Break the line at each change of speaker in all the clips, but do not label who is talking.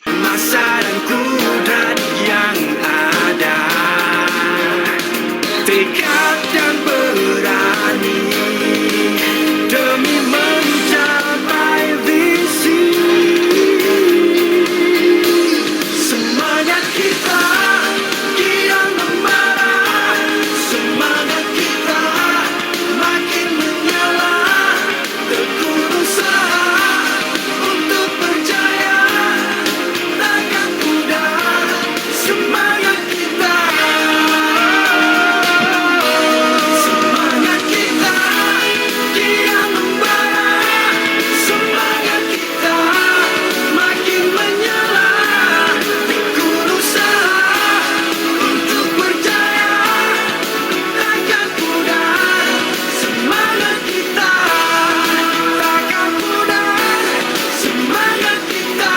Masa dan kudrat yang ada, tekad dan berani demi mencapai visi. Semangat kita kian membara, semangat kita makin menyala, tekun usaha untuk berjaya, takkan pudar semangat kita. Semangat kita kian membara, semangat kita makin menyala, tekun usaha untuk berjaya, takkan pudar semangat kita, takkan pudar semangat kita,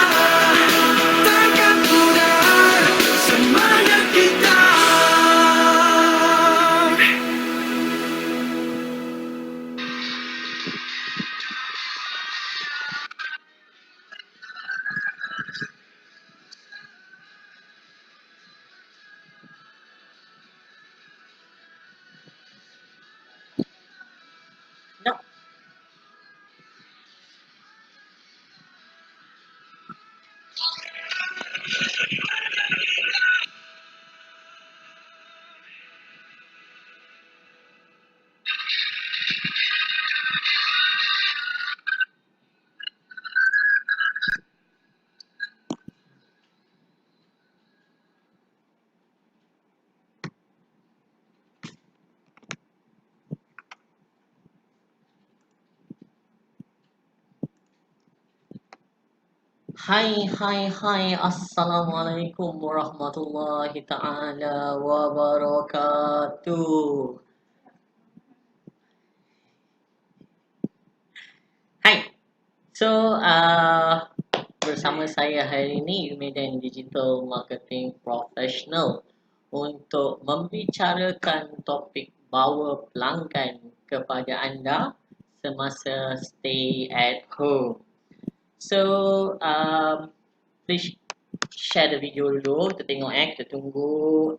takkan pudar semangat kita. No. Hai, Assalamualaikum warahmatullahi ta'ala wabarakatuh. Hai, so bersama saya hari ini Medan Digital Marketing Professional untuk membicarakan topik bawa pelanggan kepada anda semasa stay at home. So, please share the video dulu, kita tengok kita tunggu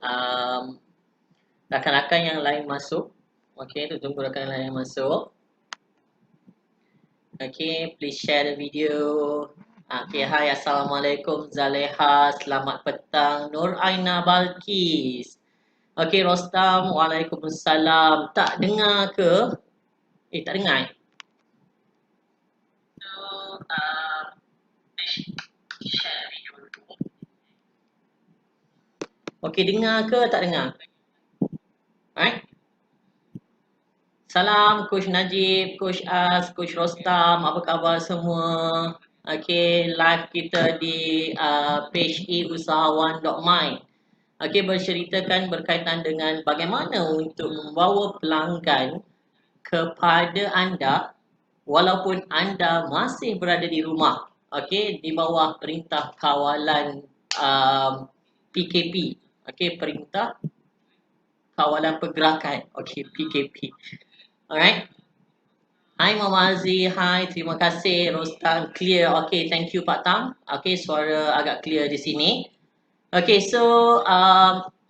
rakan-rakan yang lain masuk. Okay, kita tunggu rakan lain yang masuk. Okay, please share the video. Okay, hai, Assalamualaikum Zaleha, selamat petang. Nur Aina Balkis. Okay, Rostam, Waalaikumsalam. Tak dengar ke? Tak dengar. So, please share video dulu. Okey, dengar ke tak dengar? Alright. Salam Coach Najib, Coach As, Coach Rostam, apa khabar semua? Okey, live kita di page e-usahawan.my. Okey, berceritakan berkaitan dengan bagaimana untuk membawa pelanggan kepada anda walaupun anda masih berada di rumah. Okey, di bawah perintah kawalan PKP. Okey, perintah kawalan pergerakan. Okey, PKP. Alright. Hai Mama Azzi, hai, terima kasih Rostan, clear. Okay, thank you Pak Tam. Okay, suara agak clear di sini. Okay, so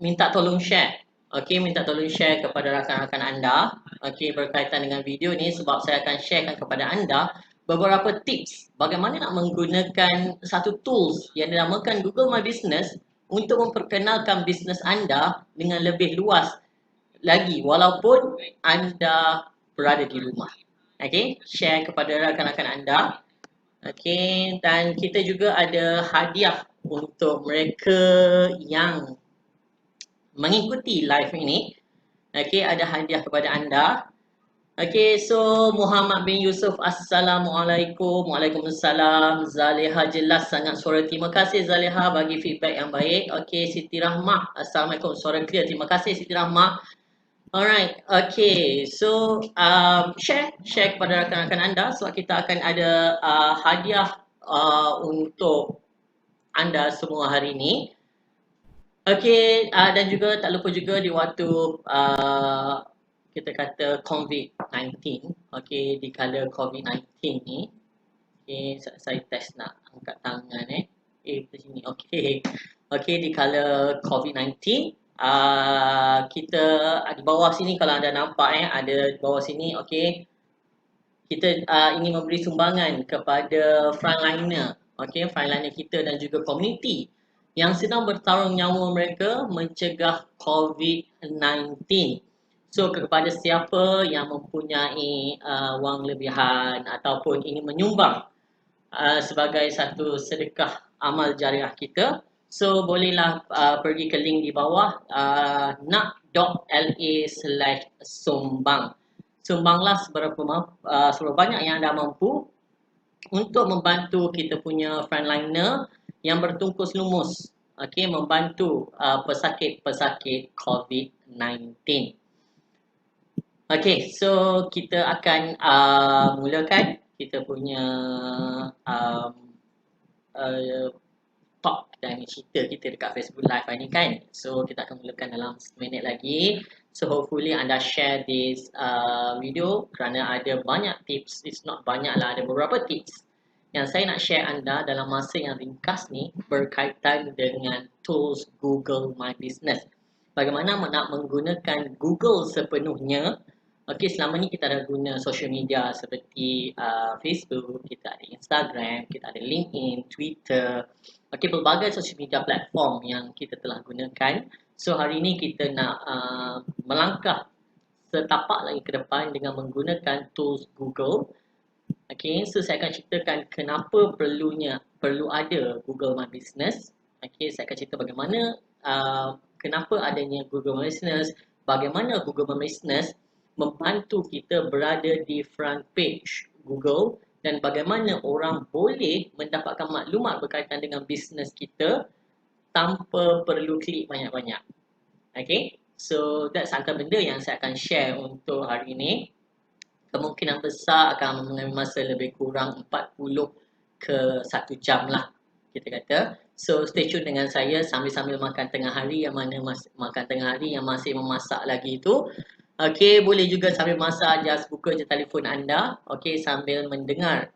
minta tolong share. Okay, minta tolong share kepada rakan-rakan anda. Okay, berkaitan dengan video ni sebab saya akan sharekan kepada anda beberapa tips bagaimana nak menggunakan satu tools yang dinamakan Google My Business untuk memperkenalkan bisnes anda dengan lebih luas lagi walaupun anda berada di rumah. Okay, share kepada rakan-rakan anda. Okay, dan kita juga ada hadiah untuk mereka yang mengikuti live ini. Okay, ada hadiah kepada anda. Okay, so Muhammad bin Yusuf, Assalamualaikum. Waalaikumsalam. Zaleha jelas sangat suara. Terima kasih Zaleha bagi feedback yang baik. Okay, Siti Rahmah, Assalamualaikum. Suara clear. Terima kasih Siti Rahmah. Alright, okay. So share kepada rakan-rakan anda sebab kita akan ada hadiah untuk anda semua hari ini. Okay, dan juga tak lupa juga di waktu kita kata COVID-19, okay, di kala COVID-19 ni, okay, saya test nak angkat tangan di sini, okay. Okay, di kala COVID-19, kita di bawah sini kalau anda nampak ada di bawah sini, okay, kita ingin memberi sumbangan kepada frontliner, okay, frontliner kita dan juga komuniti yang sedang bertarung nyawa mereka mencegah COVID-19. So kepada siapa yang mempunyai wang lebihan ataupun ingin menyumbang sebagai satu sedekah amal jariah kita, so bolehlah pergi ke link di bawah nak.la/sumbang. Sumbanglah seberapa banyak yang anda mampu untuk membantu kita punya frontliner yang bertungkus lumus, okay, membantu pesakit-pesakit COVID-19. Okay, so kita akan mulakan kita punya talk dan cerita kita dekat Facebook Live ni kan. So kita akan mulakan dalam 1 minit lagi. So hopefully anda share this video kerana ada banyak tips. It's not banyak lah, ada beberapa tips yang saya nak share anda dalam masa yang ringkas ni berkaitan dengan tools Google My Business. Bagaimana nak menggunakan Google sepenuhnya. Okay, selama ni kita ada guna social media seperti Facebook, kita ada Instagram, kita ada LinkedIn, Twitter. Okay, pelbagai social media platform yang kita telah gunakan. So hari ini kita nak melangkah setapak lagi ke depan dengan menggunakan tools Google. Okay, so saya akan ceritakan kenapa perlu ada Google My Business. Okay, saya akan cerita bagaimana kenapa adanya Google My Business, bagaimana Google My Business membantu kita berada di front page Google dan bagaimana orang boleh mendapatkan maklumat berkaitan dengan bisnes kita tanpa perlu klik banyak-banyak. Okay, so that's antara benda yang saya akan share untuk hari ini. Kemungkinan besar akan mengambil masa lebih kurang 40 ke 1 jam lah kita kata. So stay tune dengan saya sambil-sambil makan tengah hari, yang mana makan tengah hari yang masih memasak lagi itu. Okay, boleh juga sambil masak, just buka je telefon anda, okay, sambil mendengar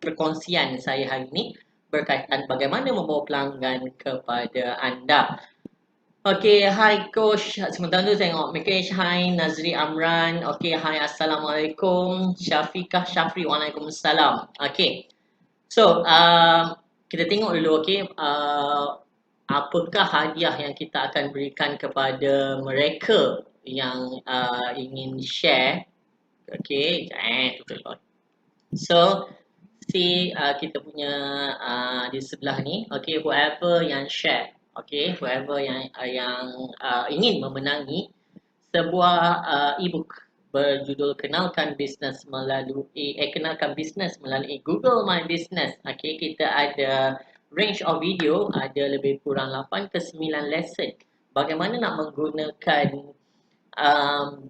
perkongsian saya hari ini berkaitan bagaimana membawa pelanggan kepada anda. Okay, hi Coach. Sementara tu tengok message. Hi Nazri Amran. Okay, hi Assalamualaikum. Syafiqah Syafri. Waalaikumsalam. Okay, so kita tengok dulu, okay, apakah hadiah yang kita akan berikan kepada mereka yang ingin share. Okay, so see kita punya di sebelah ni, okay, whoever yang share, okay, whoever yang ingin memenangi sebuah e-book berjudul Kenalkan Bisnes Melalui Google My Business. Okay, kita ada range of video, ada lebih kurang 8 ke 9 lesson bagaimana nak menggunakan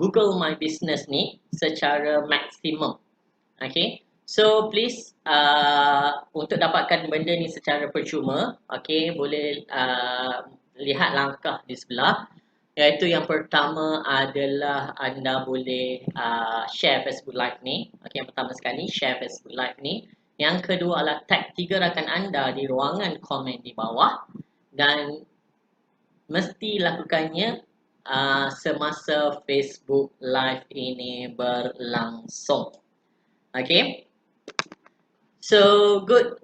Google My Business ni secara maksimum. Okay, so please untuk dapatkan benda ni secara percuma, okay, boleh lihat langkah di sebelah. Iaitu yang pertama adalah anda boleh share Facebook Live ni. Okay, yang pertama sekali share Facebook Live ni. Yang kedua adalah tag 3 rakan anda di ruangan komen di bawah. Dan mesti lakukannya semasa Facebook Live ini berlangsung. Okay, so good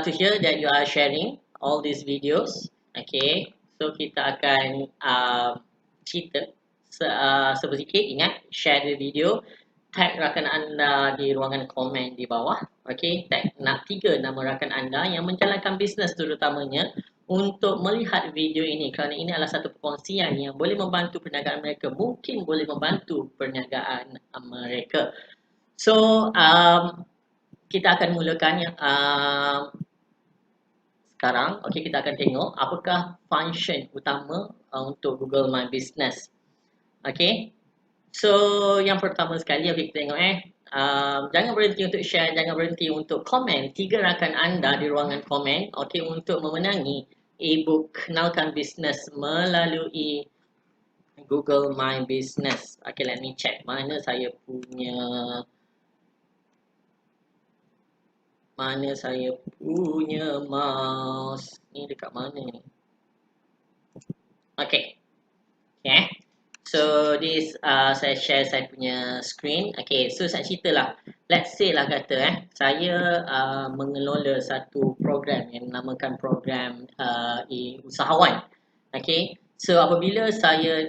to hear that you are sharing all these videos. Okay, so kita akan cerita sedikit. Ingat, share the video, tag rakan anda di ruangan komen di bawah. Okay, tag 3 nama rakan anda yang menjalankan bisnes terutamanya untuk melihat video ini, kerana ini adalah satu perkongsian yang boleh membantu perniagaan mereka, mungkin boleh membantu perniagaan mereka. So kita akan mulakan sekarang. Okay, kita akan tengok apakah function utama untuk Google My Business. Okay, so yang pertama sekali, okay, kita tengok jangan berhenti untuk share, jangan berhenti untuk komen 3 rakan anda di ruangan komen, okay, untuk memenangi e-book Kenalkan Bisnes Melalui Google My Business. Okay, let me check mana saya punya mouse ni, dekat mana ni? Okay, okay. So this saya share saya punya screen. Okay, so saya ceritalah. Let's say lah kata saya mengelola satu program yang dinamakan program usahawan. Okay, so apabila saya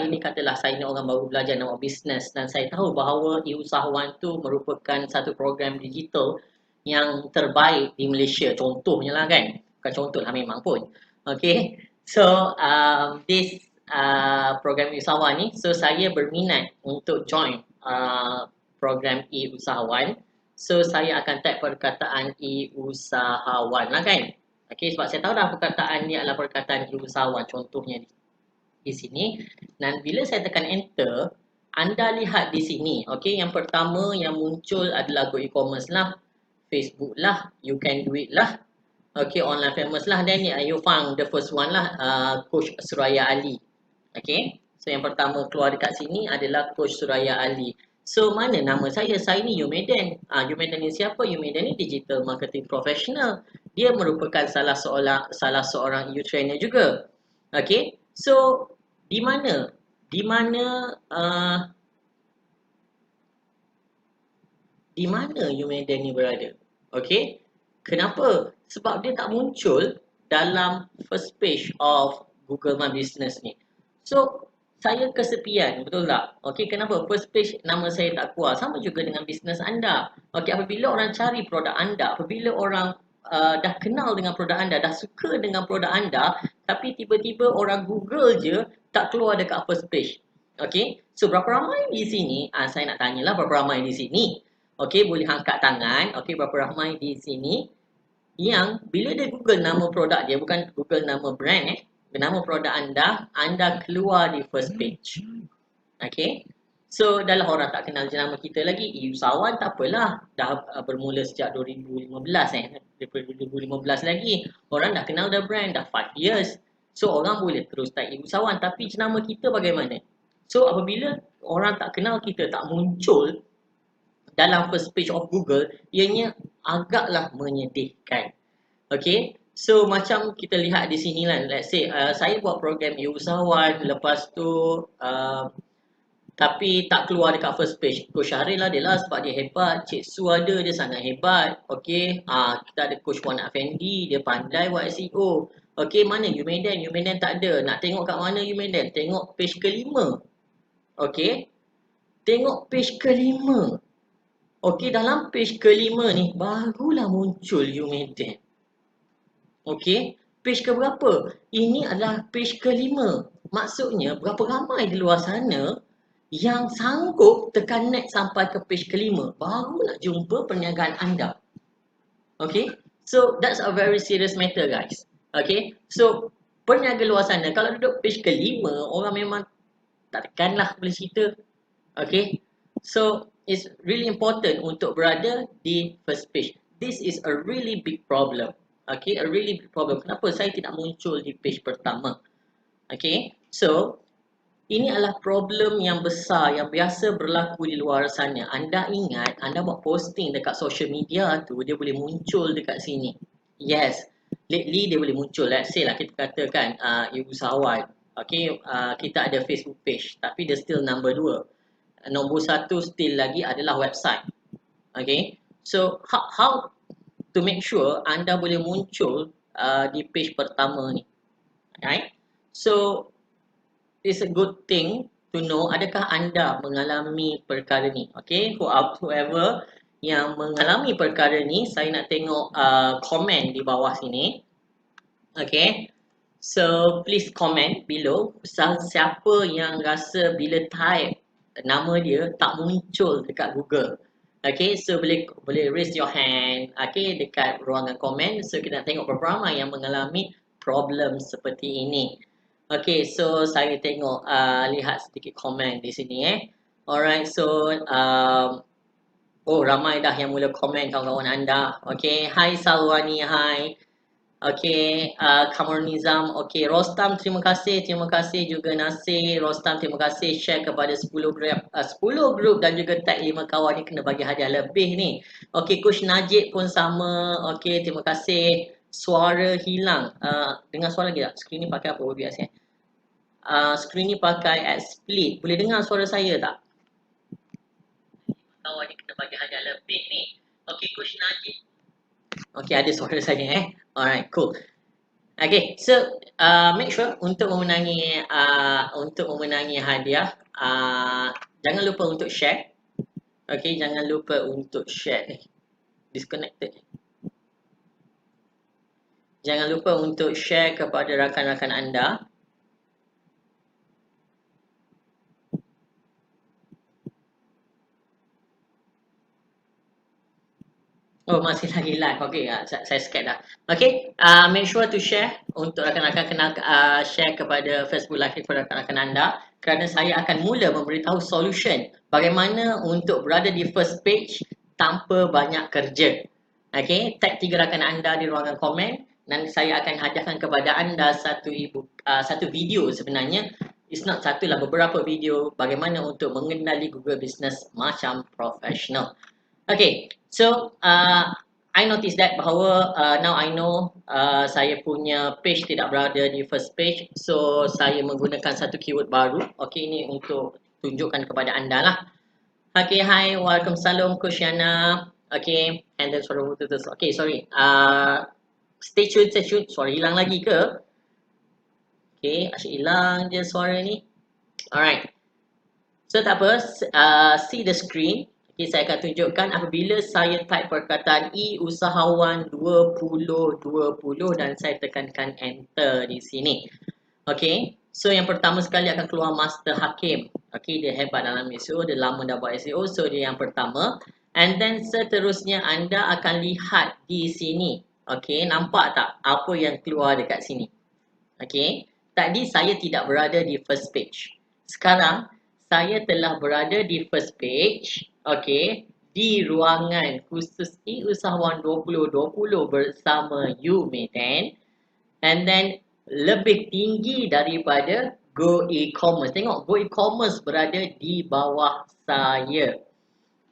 ni katalah saya ni orang baru belajar nak buat bisnes dan saya tahu bahawa usahawan tu merupakan satu program digital yang terbaik di Malaysia, contohnya lah kan, bukan contoh lah, memang pun. Okay, so this program usahawan ni, so saya berminat untuk join program e-usahawan. So saya akan tag perkataan e-usahawan lah kan. Okay, sebab saya tahu dah perkataan ni adalah perkataan e-usahawan, contohnya di sini. Dan bila saya tekan enter, anda lihat di sini, okay, yang pertama yang muncul adalah Go E-commerce lah, Facebook lah, You Can Do It lah, okay, Online Famous lah. Then you found the first one lah, Coach Suraya Ali. Okay, so yang pertama keluar dekat sini adalah Coach Suraya Ali. So mana nama saya? Saya ni Yumedan. Yumedan ni siapa? Yumedan ni digital marketing professional. Dia merupakan salah seorang e-trainer juga. Okay, so di mana Yumedan ni berada? Okay, kenapa? Sebab dia tak muncul dalam first page of Google My Business ni. So saya kesepian, betul tak? Okay, kenapa? First page nama saya tak keluar. Sama juga dengan bisnes anda. Okay, apabila orang cari produk anda, apabila orang dah kenal dengan produk anda, dah suka dengan produk anda, tapi tiba-tiba orang Google je, tak keluar dekat first page. Okay, so berapa ramai di sini? Saya nak tanyalah, berapa ramai di sini? Okay, boleh angkat tangan. Okay, berapa ramai di sini yang bila dia Google nama produk dia, bukan Google nama brand nama produk anda keluar di first page. Okay, so dah lah orang tak kenal jenama kita lagi. E-usahawan tak apalah, dah bermula sejak 2015 daripada 2015 lagi. Orang dah kenal the brand, dah 5 years. So orang boleh terus type e-usahawan, tapi jenama kita bagaimana? So apabila orang tak kenal kita, tak muncul dalam first page of Google, ianya agaklah menyedihkan. Okay, so macam kita lihat di sini lah, let's say saya buat program e-usahawan, lepas tu tapi tak keluar dekat first page. Coach Syahril lah dia lah, sebab dia hebat. Cik Su ada, dia sangat hebat. Okay, kita ada Coach Wan Afendi, dia pandai buat SEO. Okay, mana Yumedan? Yumedan tak ada. Nak tengok kat mana Yumedan? Tengok page kelima. Okay, tengok page kelima. Okay, dalam page kelima ni barulah muncul Yumedan. Okay, page ke berapa? Ini adalah page ke-5. Maksudnya berapa ramai di luar sana yang sanggup tekan next sampai ke page ke-5 baru nak jumpa perniagaan anda. Okay, so that's a very serious matter, guys. Okay, so peniaga luar sana kalau duduk page ke-5, orang memang takkan lah boleh cerita. Okay, so it's really important untuk berada di first page. This is a really big problem. Okay, a really big problem. Kenapa saya tidak muncul di page pertama? Okay, so ini adalah problem yang besar yang biasa berlaku di luar sana. Anda ingat, anda buat posting dekat social media tu, dia boleh muncul dekat sini. Yes, lately dia boleh muncul. Let's say lah, kita katakan ibu usahawan. Okay, kita ada Facebook page, tapi dia still number 2. Nombor 1 still lagi adalah website. Okay, so how to make sure anda boleh muncul di page pertama ni. Right? So, it's a good thing to know adakah anda mengalami perkara ni. Okay, whoever yang mengalami perkara ni, saya nak tengok komen di bawah sini. Okay, so please comment below siapa yang rasa bila type nama dia tak muncul dekat Google. Okay, so boleh raise your hand, okay, dekat ruangan komen. So kita nak tengok berapa ramai yang mengalami problem seperti ini. Okay, so saya tengok lihat sedikit komen di sini Alright, so oh ramai dah yang mula komen kawan-kawan anda. Okay, hi Salwani, hi. Okay, Kamar Nizam. Okay, Rostam terima kasih juga Nasir. Rostam terima kasih share kepada 10 grup dan juga tag 5 kawan ni kena bagi hadiah lebih ni. Okay, Coach Najib pun sama. Okay, terima kasih. Suara hilang. Dengar suara lagi tak? Skrin ni pakai apa OBS skrin ni pakai at split. Boleh dengar suara saya tak? Kawan ni kena bagi hadiah lebih ni. Okay, Coach Najib. Okay, ada suara saya Alright, cool. Okay, so make sure untuk memenangi hadiah, jangan lupa untuk share. Okay, jangan lupa untuk share. Disconnected. Jangan lupa untuk share kepada rakan-rakan anda. Oh, masih lagi live. Okay, saya scared dah. Okay, make sure to share untuk rakan-rakan kena share kepada Facebook Live kepada rakan-rakan anda kerana saya akan mula memberitahu solution bagaimana untuk berada di first page tanpa banyak kerja. Okay, tag 3 rakan anda di ruangan komen dan saya akan hadiahkan kepada anda satu video sebenarnya. It's not satu lah, beberapa video bagaimana untuk mengenali Google Business macam profesional. Okay, so I noticed that bahawa now I know saya punya page tidak berada di first page. So saya menggunakan satu keyword baru. Okay, ini untuk tunjukkan kepada anda lah. Okay, hi, Waalaikumsalam Coach Yana. Okay, and then suara putus. Okay, sorry. Stay tuned. Suara hilang lagi ke? Okay, asyik hilang je suara ni. Alright. So tak apa, see the screen. Okay, saya akan tunjukkan apabila saya type perkataan usahawan 2020 dan saya tekankan enter di sini. Okay, so yang pertama sekali akan keluar Master Hakim. Okay, dia hebat dalam SEO, dia lama dah buat SEO, so dia yang pertama. And then seterusnya anda akan lihat di sini. Okay, nampak tak apa yang keluar dekat sini? Okay, tadi saya tidak berada di first page. Sekarang saya telah berada di first page, okay, di ruangan khusus usahawan 2020 bersama You Medan, and then lebih tinggi daripada Go E-commerce. Tengok, Go E-commerce berada di bawah saya.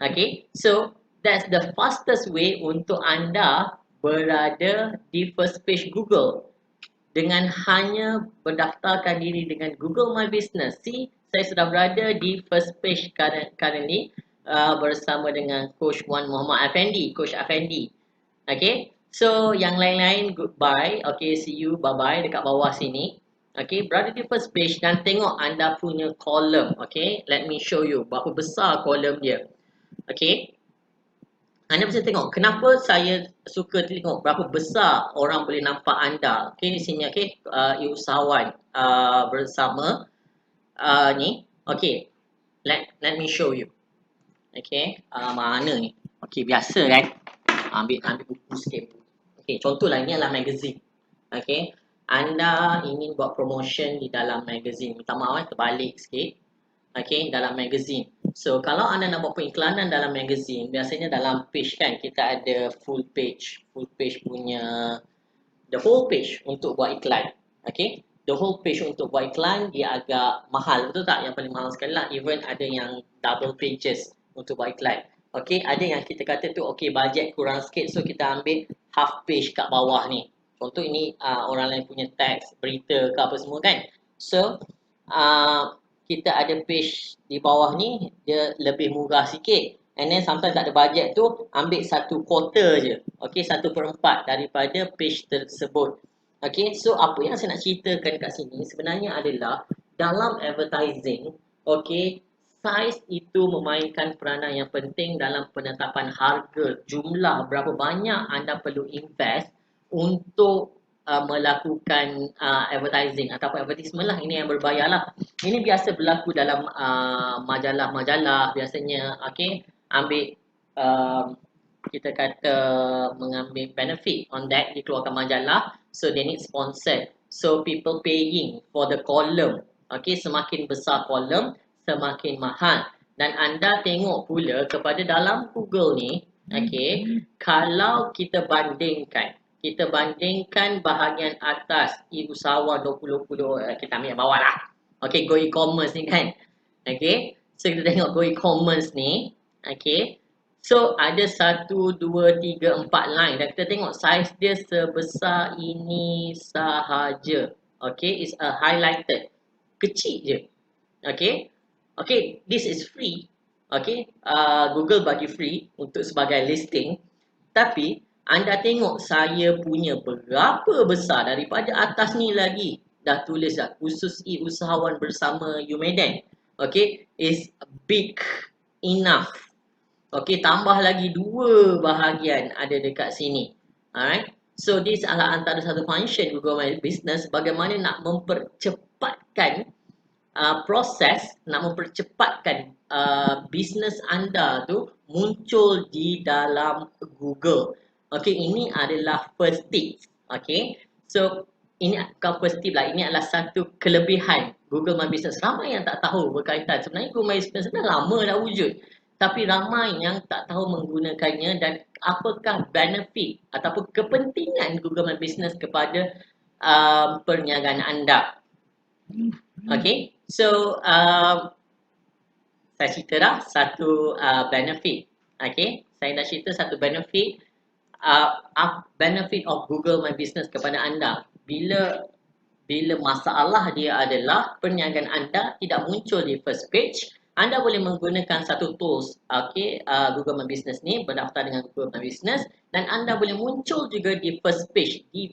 Okay, so that's the fastest way untuk anda berada di first page Google dengan hanya berdaftarkan diri dengan Google My Business. See, saya sudah berada di first page currently bersama dengan Coach Wan Muhammad Effendi, Coach Effendi. Okay, so yang lain-lain goodbye. Okay, see you, bye-bye dekat bawah sini. Okay, berada di first page dan tengok anda punya column. Okay, let me show you berapa besar column dia. Okay, Anda bisa tengok kenapa saya suka tengok berapa besar orang boleh nampak anda. Okey, di sini okey, usahawan bersama ni. Okey, let me show you. Okey, mana ni? Okey, biasa kan? Ambil buku sikit. Okey, contohlah ini adalah magazine. Okey, anda ingin buat promotion di dalam magazine. Minta maaf terbalik sikit. Okey, dalam magazine. So, kalau anda nak buat periklanan dalam magazine, biasanya dalam page kan, kita ada full page punya, the whole page untuk buat iklan. Okey, the whole page untuk buat iklan, dia agak mahal, betul tak? Yang paling mahal sekali lah, even ada yang double pages untuk buat iklan. Okey, ada yang kita kata tu, okey, bajet kurang sikit, so kita ambil half page kat bawah ni. Contoh ini orang lain punya teks, berita ke apa semua kan. So, kita ada page di bawah ni, dia lebih murah sikit. And then sometimes tak ada bajet tu, ambil 1/4 je. Okay, 1/4 daripada page tersebut. Okay, so apa yang saya nak ceritakan kat sini sebenarnya adalah dalam advertising, okay, saiz itu memainkan peranan yang penting dalam penetapan harga, jumlah berapa banyak anda perlu invest untuk melakukan advertising ataupun advertisement lah, ini yang berbayar lah. Ini biasa berlaku dalam majalah-majalah biasanya, okay, ambil kita kata mengambil benefit on that, dikeluarkan majalah, so they need sponsored, so people paying for the column, okay, semakin besar column semakin mahal. Dan anda tengok pula kepada dalam Google ni, okay, kalau kita bandingkan bahagian atas usahawan 2020, kita ambil yang bawah lah, okay, Go E-commerce ni kan, okay, so kita tengok Go E-commerce ni, okay, so ada 1, 2, 3, 4 line dan kita tengok saiz dia sebesar ini sahaja, okay, is a highlighted, kecil je, okay, okay, this is free, okay, Google bagi free untuk sebagai listing, tapi anda tengok saya punya berapa besar daripada atas ni lagi. Dah tulis dah, khusus usahawan bersama UMedan. Okay, is big enough. Okay, tambah lagi 2 bahagian ada dekat sini. Alright, so this adalah antara satu function Google My Business, bagaimana nak mempercepatkan proses, nak mempercepatkan bisnes anda tu muncul di dalam Google. Okay, ini adalah first tip. Okay, so ini bukan first tip lah, ini adalah satu kelebihan Google My Business. Ramai yang tak tahu berkaitan, sebenarnya Google My Business dah lama dah wujud, tapi ramai yang tak tahu menggunakannya dan apakah benefit ataupun kepentingan Google My Business kepada perniagaan anda. Okay, so saya cerita dah satu benefit. Okay, saya dah cerita satu benefit, benefit of Google My Business kepada anda. Bila masalah dia adalah perniagaan anda tidak muncul di first page, anda boleh menggunakan satu tools, okay, Google My Business ni, berdaftar dengan Google My Business, dan anda boleh muncul juga di first page di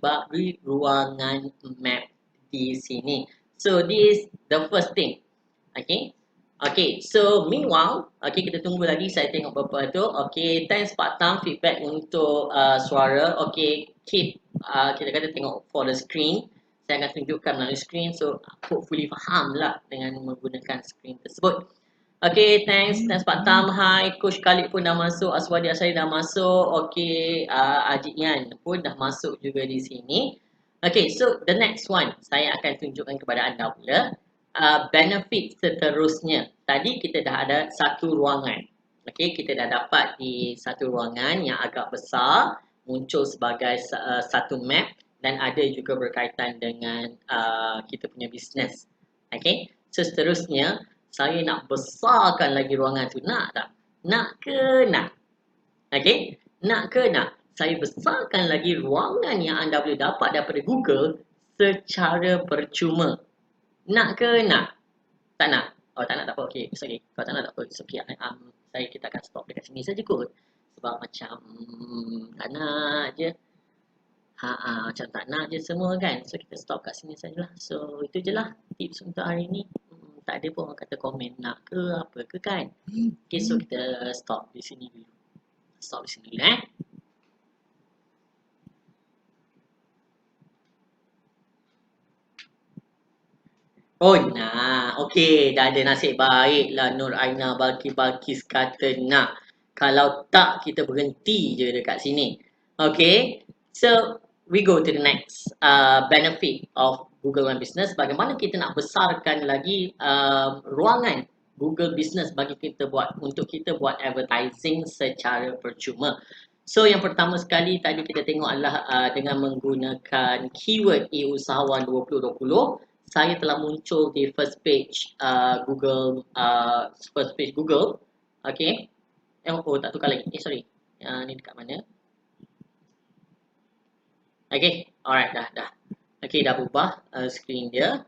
ruangan map di sini. So this the first thing. Okay. Okay, so meanwhile, okay, kita tunggu lagi, saya tengok beberapa tu. Okay, thanks Pak Tam, feedback untuk suara. Okay, keep, kita kata tengok for the screen. Saya akan tunjukkan melalui screen, so hopefully faham lah dengan menggunakan screen tersebut. Okay, thanks Pak Tam. Hai, Coach Khalid pun dah masuk, Aswadi Asari dah masuk. Okay, Ajit Yan pun dah masuk juga di sini. Okay, so the next one, saya akan tunjukkan kepada anda pula. Benefit seterusnya. Tadi kita dah ada satu ruangan. Okay, kita dah dapat di satu ruangan yang agak besar, muncul sebagai satu map dan ada juga berkaitan dengan kita punya bisnes. Okay, so seterusnya saya nak besarkan lagi ruangan tu. Nak tak? Nak ke nak? Okay, nak ke nak? Saya besarkan lagi ruangan yang anda boleh dapat daripada Google secara percuma. Nak ke nak? Tak nak? Oh, tak nak tak apa. Okay, it's okay. Kalau tak nak tak apa. It's okay. Kita akan stop dekat sini saja kot. Sebab macam tak nak je. Macam tak nak je semua kan. So, kita stop kat sini sajalah. So, itu je lah tips untuk hari ni. Tak ada pun orang kata komen nak ke apa ke kan. Okay, so kita stop di sini dulu. Stop di sini dulu. Oh, nak. Okey, dah ada nasib baik lah Nur Aina Balkis kata nak. Kalau tak, kita berhenti je dekat sini. Okay, so we go to the next benefit of Google My Business. Bagaimana kita nak besarkan lagi ruangan Google Business bagi kita buat, untuk kita buat advertising secara percuma. So yang pertama sekali tadi kita tengok adalah dengan menggunakan keyword e-usahawan 2020, saya telah muncul di first page Google, first page Google. Okay. Oh, tak tukar lagi. Sorry. Ni dekat mana? Okay. Alright, dah. Okay, dah berubah screen dia.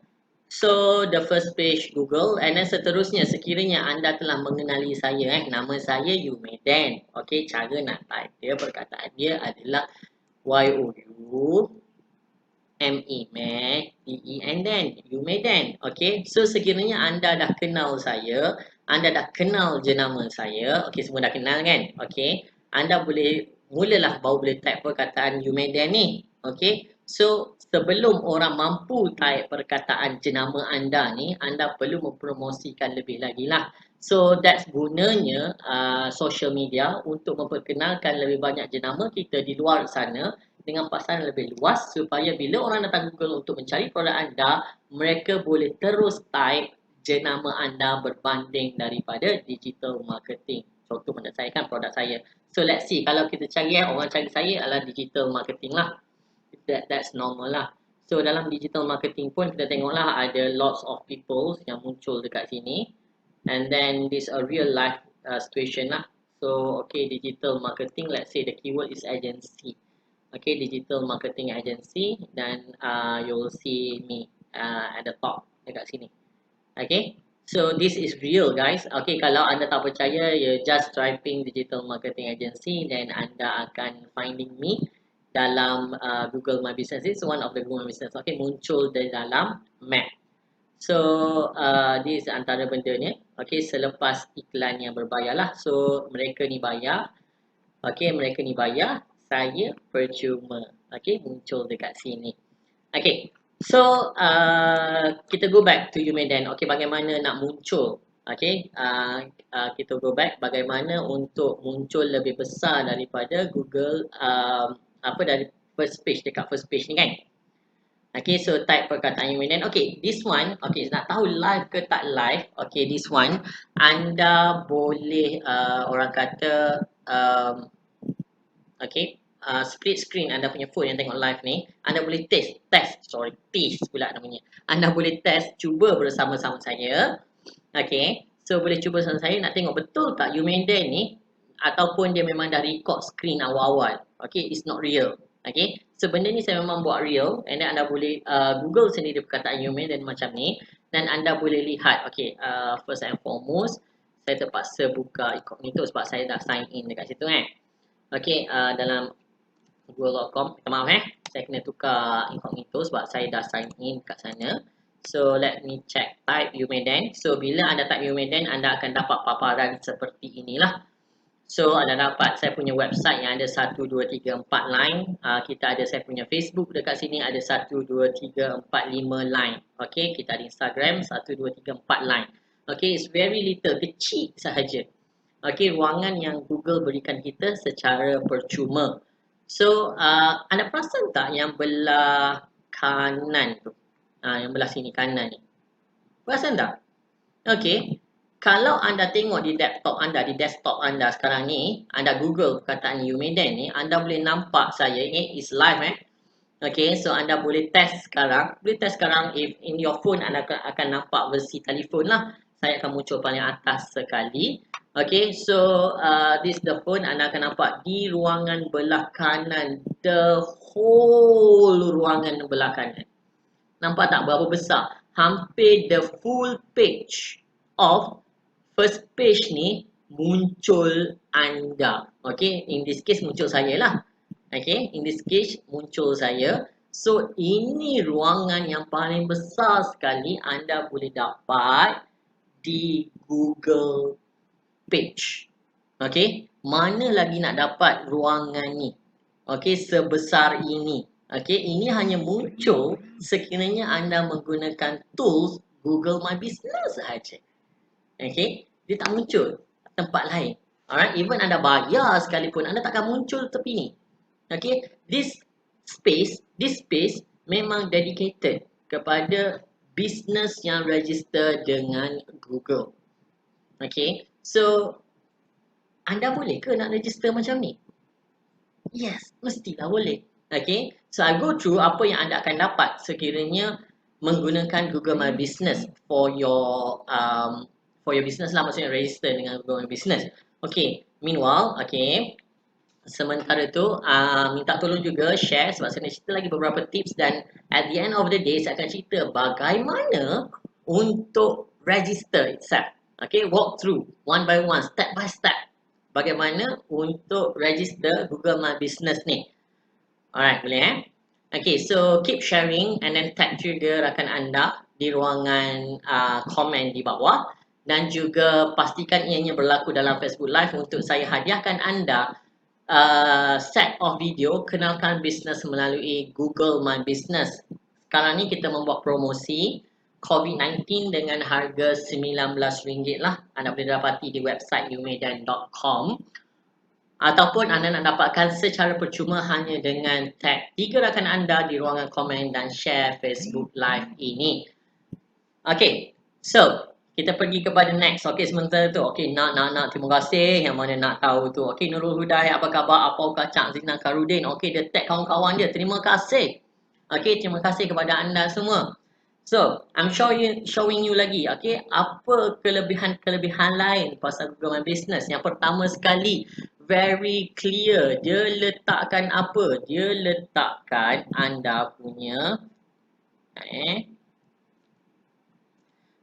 So, the first page Google, and then seterusnya sekiranya anda telah mengenali saya, nama saya Yumedan. Okay, cara nak type dia, perkataan dia adalah Y-O-U M-E-D-E-N, Yumedan. Okay, so sekiranya anda dah kenal saya, anda dah kenal jenama saya, okay, semua dah kenal kan? Okay, anda boleh mulalah baru boleh type perkataan Yumedan ni. Okay, so sebelum orang mampu type perkataan jenama anda ni, anda perlu mempromosikan lebih lagi lah. So that's gunanya social media untuk memperkenalkan lebih banyak jenama kita di luar sana dengan pasaran lebih luas, supaya bila orang datang Google untuk mencari produk anda, mereka boleh terus type jenama anda berbanding daripada digital marketing. Contoh menyelesaikan produk saya. So let's see, kalau kita cari orang cari saya adalah digital marketing lah. That's normal lah. So dalam digital marketing pun kita tengoklah ada lots of people yang muncul dekat sini. And then this a real life situation lah. So okay, digital marketing, let's say the keyword is agency. Okay, digital marketing agency, dan you'll see me at the top dekat sini. Okay, so this is real guys. Okay, kalau anda tak percaya, you just typing digital marketing agency, then anda akan finding me dalam Google My Business. This is one of the Google My Business. Okay, muncul di dalam map. So this antara bendanya. Okay, selepas iklan yang berbayar lah. So mereka ni bayar. Okay, mereka ni bayar, saya percuma. Okay, muncul dekat sini. Okay, so kita go back to Yumedan. Okay, bagaimana nak muncul? Okay, kita go back bagaimana untuk muncul lebih besar daripada Google, dari first page, dekat first page ni kan. Okay, so type perkataan Yumedan. Okay, this one, okay, nak tahu live ke tak live? Okay, this one, anda boleh orang kata okay, split screen anda punya phone yang tengok live ni, anda boleh test pula namanya. Anda boleh test, cuba bersama-sama saya. Okay, so boleh cuba bersama saya nak tengok betul tak Yumedan ni, ataupun dia memang dah record screen awal-awal. Okay, it's not real. Okay, so benda ni saya memang buat real, and then anda boleh Google sendiri perkataan Yumedan macam ni, dan anda boleh lihat. Okay, first and foremost, saya terpaksa buka incognito sebab saya dah sign in dekat situ kan. Okay, dalam google.com, minta maaf saya kena tukar incognito sebab saya dah sign in kat sana. So let me check, type Yumedan. So bila anda type Yumedan, anda akan dapat paparan seperti inilah. So anda dapat saya punya website yang ada 1, 2, 3, 4 line. Kita ada saya punya Facebook dekat sini, ada 1, 2, 3, 4, 5 line. Okay, kita ada Instagram 1, 2, 3, 4 line. Okay, it's very little, kecil sahaja. Okay, ruangan yang Google berikan kita secara percuma. So, anda perasan tak yang belah kanan tu? Yang belah sini kanan ni. Perasan tak? Okay, kalau anda tengok di laptop anda, di desktop anda sekarang ni, anda Google perkataan Yumedan ni, anda boleh nampak saya, is live Okay, so anda boleh test sekarang. Boleh test sekarang, if in your phone anda akan nampak versi telefon lah. Saya akan muncul paling atas sekali. Okay, so this the phone, anda akan nampak di ruangan belah kanan, the whole ruangan belah kanan. Nampak tak berapa besar? Hampir the full page of first page ni muncul anda. Okay, in this case muncul saya lah. Okay, in this case muncul saya. So ini ruangan yang paling besar sekali anda boleh dapat di Google page. Okay, mana lagi nak dapat ruangan ni? Okey, sebesar ini. Okey, ini hanya muncul sekiranya anda menggunakan tools Google My Business sahaja. Okey, dia tak muncul tempat lain. Alright, even anda bayar sekalipun, anda takkan muncul tepi ni. Okey, this space memang dedicated kepada business yang register dengan Google. Okey, so anda boleh ke nak register macam ni? Yes, mestilah boleh. Okay, so I go through apa yang anda akan dapat sekiranya menggunakan Google My Business for your business lah, maksudnya register dengan Google My Business. Okay, meanwhile, okay, sementara tu minta tolong juga share sebab saya nak cerita lagi beberapa tips dan at the end of the day saya akan cerita bagaimana untuk register itself. Okay, walk through one by one, step by step. Bagaimana untuk register Google My Business ni. Alright, boleh Okay, so keep sharing and then tag juga rakan anda di ruangan komen di bawah. Dan juga pastikan ianya berlaku dalam Facebook Live untuk saya hadiahkan anda set of video kenalkan bisnes melalui Google My Business. Sekarang ni kita membuat promosi COVID-19 dengan harga RM19 lah. Anda boleh dapati di website umedan.com ataupun anda nak dapatkan secara percuma hanya dengan tag 3 rakan anda di ruangan komen dan share Facebook Live ini. Okay, so kita pergi kepada next. Okay, sementara tu. Okay, nak. Terima kasih yang mana nak tahu tu. Okay, Nurul Hudayat, apa khabar? Apa kacang Zina Karudin? Okay, dia tag kawan-kawan dia. Terima kasih. Okay, terima kasih kepada anda semua. So, I'm showing you lagi, okay, apa kelebihan lain pasal Google My Business. Yang pertama sekali, very clear. Dia letakkan apa? Dia letakkan anda punya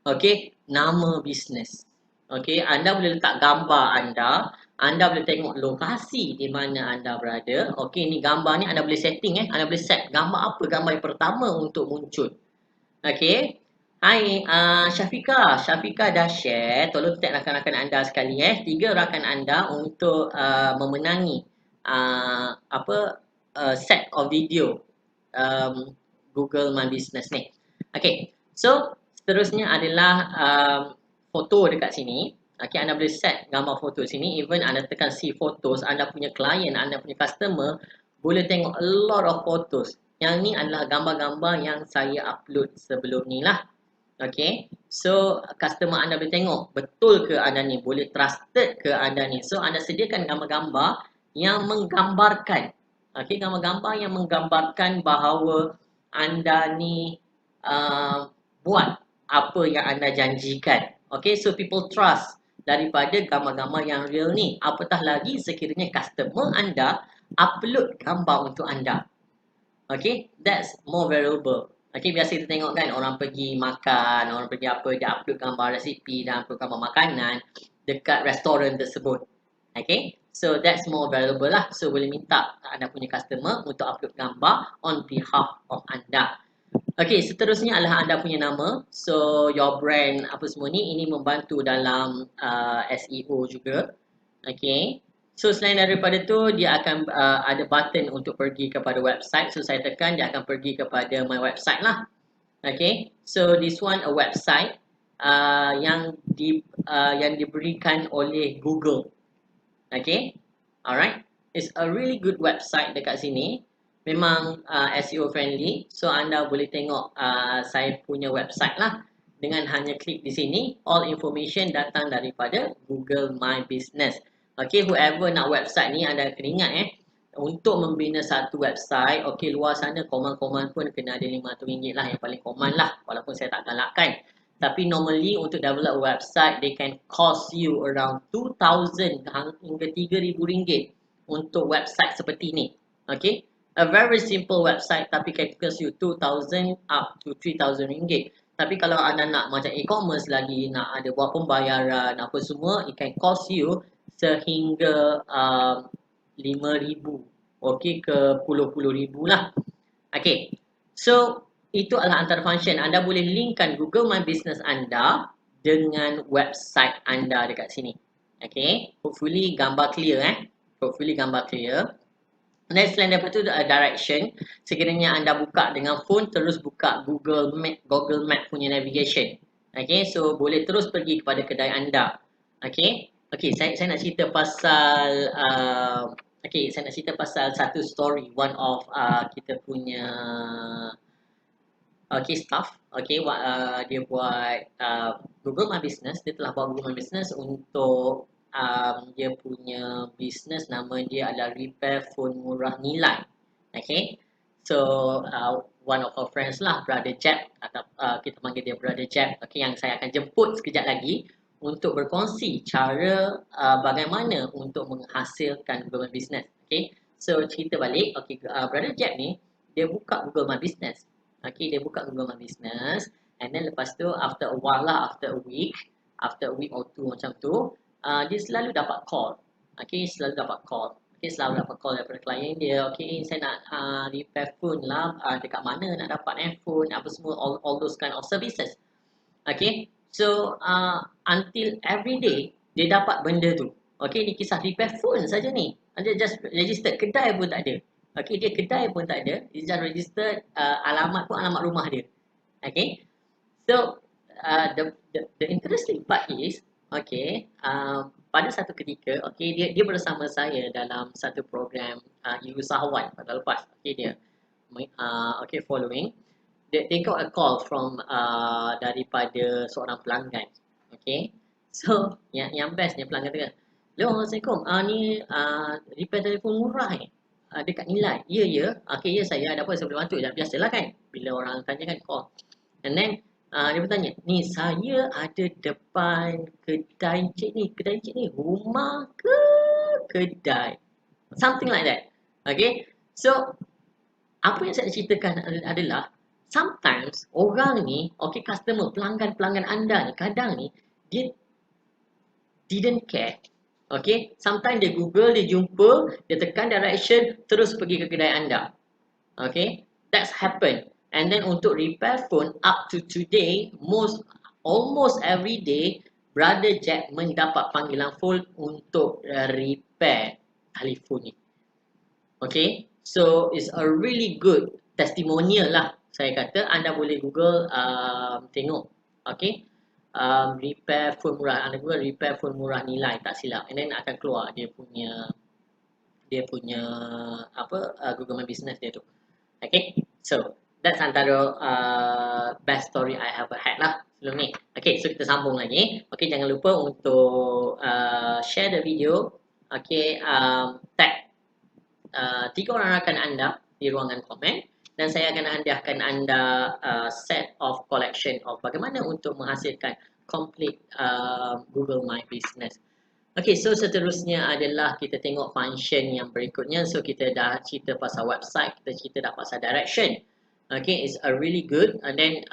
okay, nama bisnes. Okay, anda boleh letak gambar anda. Anda boleh tengok lokasi di mana anda berada. Okay, ni gambar ni anda boleh setting anda boleh set gambar apa gambar yang pertama untuk muncul. Okay. Hai Syafiqah. Syafiqah dah share. Tolong tag rakan-rakan anda sekali 3 rakan anda untuk memenangi set of video Google My Business ni. Okay. So seterusnya adalah foto dekat sini. Okay, anda boleh set gambar foto sini. Even anda tekan see photos, anda punya client, anda punya customer boleh tengok a lot of photos. Yang ni adalah gambar-gambar yang saya upload sebelum ni lah. Okay, so customer anda boleh tengok betul ke anda ni, boleh trusted ke anda ni. So anda sediakan gambar-gambar yang menggambarkan, okay, gambar-gambar yang menggambarkan bahawa anda ni buat apa yang anda janjikan. Okay, so people trust daripada gambar-gambar yang real ni. Apatah lagi sekiranya customer anda upload gambar untuk anda. Okay, that's more valuable. Okay, biasa kita tengok kan orang pergi makan, orang pergi apa, dia upload gambar resipi dan upload gambar makanan dekat restoran tersebut. Okay, so that's more valuable lah. So boleh minta anda punya customer untuk upload gambar on behalf of anda. Okay, seterusnya adalah anda punya nama. So your brand apa semua ni, ini membantu dalam SEO juga. Okay. So selain daripada tu, dia akan ada button untuk pergi kepada website. So saya tekan, dia akan pergi kepada my website lah. Okay, so this one a website yang diberikan oleh Google. Okay, alright, it's a really good website dekat sini. Memang SEO friendly. So anda boleh tengok saya punya website lah. Dengan hanya klik di sini, all information datang daripada Google My Business. Okay, whoever nak website ni, anda kena ingat untuk membina satu website, okay, luar sana command-command pun kena ada RM500 lah, yang paling command lah, walaupun saya tak galakkan. Tapi normally untuk develop website, they can cost you around 2,000 hingga RM3,000 untuk website seperti ni. Okay, a very simple website tapi can cost you 2,000 up to RM3,000. Tapi kalau anda nak macam e-commerce lagi, nak ada buat pembayaran apa semua, it can cost you sehingga RM5,000, okay, ke puluh-puluh ribu lah. Okay, so itu adalah antara function. Anda boleh linkkan Google My Business anda dengan website anda dekat sini. Okay, hopefully gambar clear Hopefully gambar clear. Dan selain daripada tu direction, sekiranya anda buka dengan phone, terus buka Google Map punya navigation. Okay, so boleh terus pergi kepada kedai anda. Okay, saya nak cerita pasal saya nak cerita pasal satu story, one of kita punya staff. Dia buat Google My Business. Dia telah buat Google My Business untuk dia punya business, nama dia adalah repair phone murah nilai. Okay, so one of our friends lah, Brother Jeb, atau kita panggil dia Brother Jeb. Okay, yang saya akan jemput sekejap lagi untuk berkongsi cara bagaimana untuk menghasilkan Google My Business. Okay, so cerita balik. Okay, Brother Jeb ni dia buka Google My Business. Okay, dia buka Google My Business, and then lepas tu after a while lah, after a week or two macam tu, dia selalu dapat call. Okay, selalu dapat call. Okay, selalu dapat call daripada klien dia. Okay, saya nak repair phone lah, dekat mana nak dapat phone, apa semua, all those kind of services. Okay, so until every day dia dapat benda tu. Okay, ni kisah repair phone saja ni. Dia just registered, kedai pun tak ada. Okay, dia kedai pun tak ada. Dia just registered, alamat pun alamat rumah dia. Okay, so the interesting part is, okay, pada satu ketika, okay, dia bersama saya dalam satu program usahawan pada lepas. Okay, dia following. They got a call from daripada seorang pelanggan. Okay, so yang bestnya pelanggan tu kan, "Hello, Assalamualaikum. Ni repair telefon murah dekat Nilai." Ya. Okay, ya, saya ada apa saya boleh bantu. Biasalah kan, bila orang tanya kan call. And then dia bertanya, "Ni saya ada depan kedai encik ni. Kedai encik ni rumah ke kedai?" Something like that. Okay, so apa yang saya ceritakan adalah sometimes orang ni, okay, customer, pelanggan anda ni, kadang ni dia didn't care. Okay, sometimes dia Google, dia jumpa, dia tekan direction, terus pergi ke kedai anda. Okay, that's happened. And then untuk repair phone, up to today, almost every day, Brother Jack mendapat panggilan phone untuk repair telefon ni. Okay, so it's a really good testimonial lah. Saya kata anda boleh Google, tengok. Okay, repair phone murah. Anda Google repair phone murah Nilai, tak silap. And then akan keluar dia punya Google My Business dia tu. Okay, so that's antara best story I ever had lah sebelum ni. Okay, so kita sambung lagi. Okay, jangan lupa untuk share the video. Okay, tag 3 orang rakan anda di ruangan komen, dan saya akan hadiahkan anda set of collection of bagaimana untuk menghasilkan complete Google My Business. Okay, so seterusnya adalah kita tengok function yang berikutnya. So kita dah cerita pasal website, kita cerita dah pasal direction. Okay, it's a really good, and then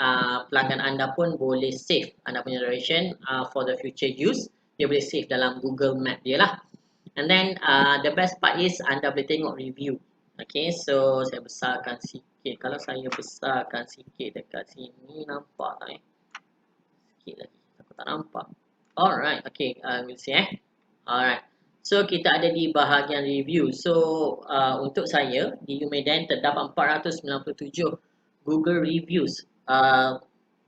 pelanggan anda pun boleh save anda punya direction for the future use. Dia boleh save dalam Google Map dia lah. And then the best part is anda boleh tengok review. Okay, so saya besarkan sikit. Kalau saya besarkan sikit dekat sini, nampak tak sikit lagi, aku tak nampak. Alright, okay, we'll see Alright, so kita ada di bahagian review. So untuk saya di Umedan terdapat 497 Google reviews.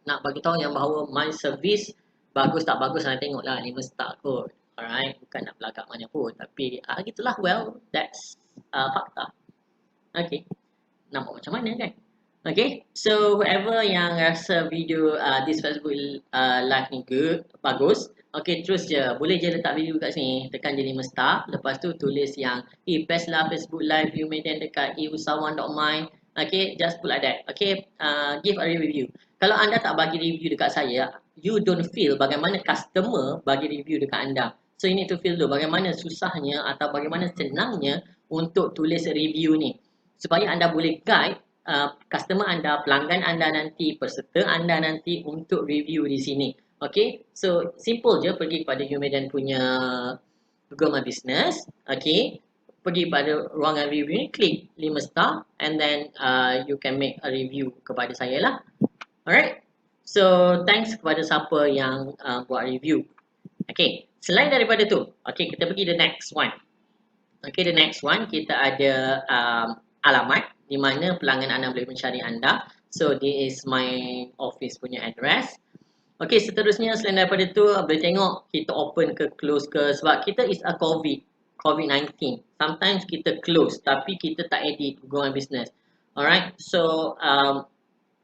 Nak bagi tahu yang bahawa my service bagus tak bagus, anda tengoklah 5 star kot. Alright, bukan nak belagak mana pun, tapi gitulah, well, that's fakta. Okay, nampak macam mana kan? Okay, so whoever yang rasa video this Facebook live ni bagus, okay, terus je, boleh je letak video kat sini, tekan je 5 star, lepas tu tulis yang best lah Facebook live Umedan dekat usahawan.my. Okay, just put like that. Okay, give a review. Kalau anda tak bagi review dekat saya, you don't feel bagaimana customer bagi review dekat anda. So you need to feel dulu bagaimana susahnya atau bagaimana senangnya untuk tulis review ni, supaya anda boleh guide customer anda, pelanggan anda nanti, peserta anda nanti untuk review di sini. Okay, so simple je, pergi kepada Umedan punya Google My Business. Okay, pergi pada ruangan review ni, klik 5 star, and then you can make a review kepada saya lah. Alright, so thanks kepada siapa yang buat review. Okay, Selain daripada tu, okay, kita pergi the next one. Okay, the next one kita ada alamat di mana pelanggan anda boleh mencari anda. So this is my office punya address. Okay, seterusnya selain daripada tu boleh tengok kita open ke close ke, sebab kita is a COVID-19. Sometimes kita close tapi kita tak edit Google My Business. Alright, so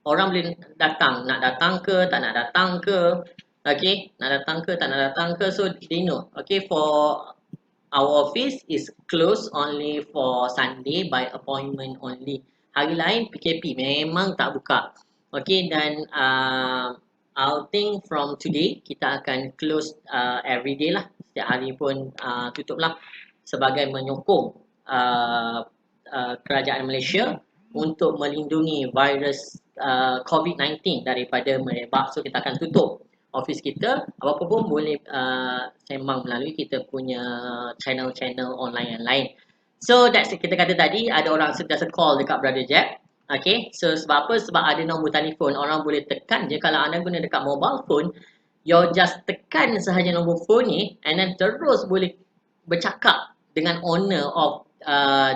orang boleh datang, nak datang ke, tak nak datang ke. Okay, nak datang ke, tak nak datang ke. So they know. Okay, for our office is closed only for Sunday by appointment only. Hari lain PKP memang tak buka. Okay, dan I think from today kita akan close every day lah. Setiap hari pun tutup lah sebagai menyokong kerajaan Malaysia untuk melindungi virus COVID-19 daripada merebak. So kita akan tutup office kita, apa-apa pun boleh sembang melalui kita punya channel-channel online yang lain. So that's it. Kita kata tadi ada orang sentiasa call dekat Brother Jack. Okay, so sebab apa? Sebab ada nombor telefon, orang boleh tekan je. Kalau anda guna dekat mobile phone, you just tekan sahaja nombor phone ni and then terus boleh bercakap dengan owner of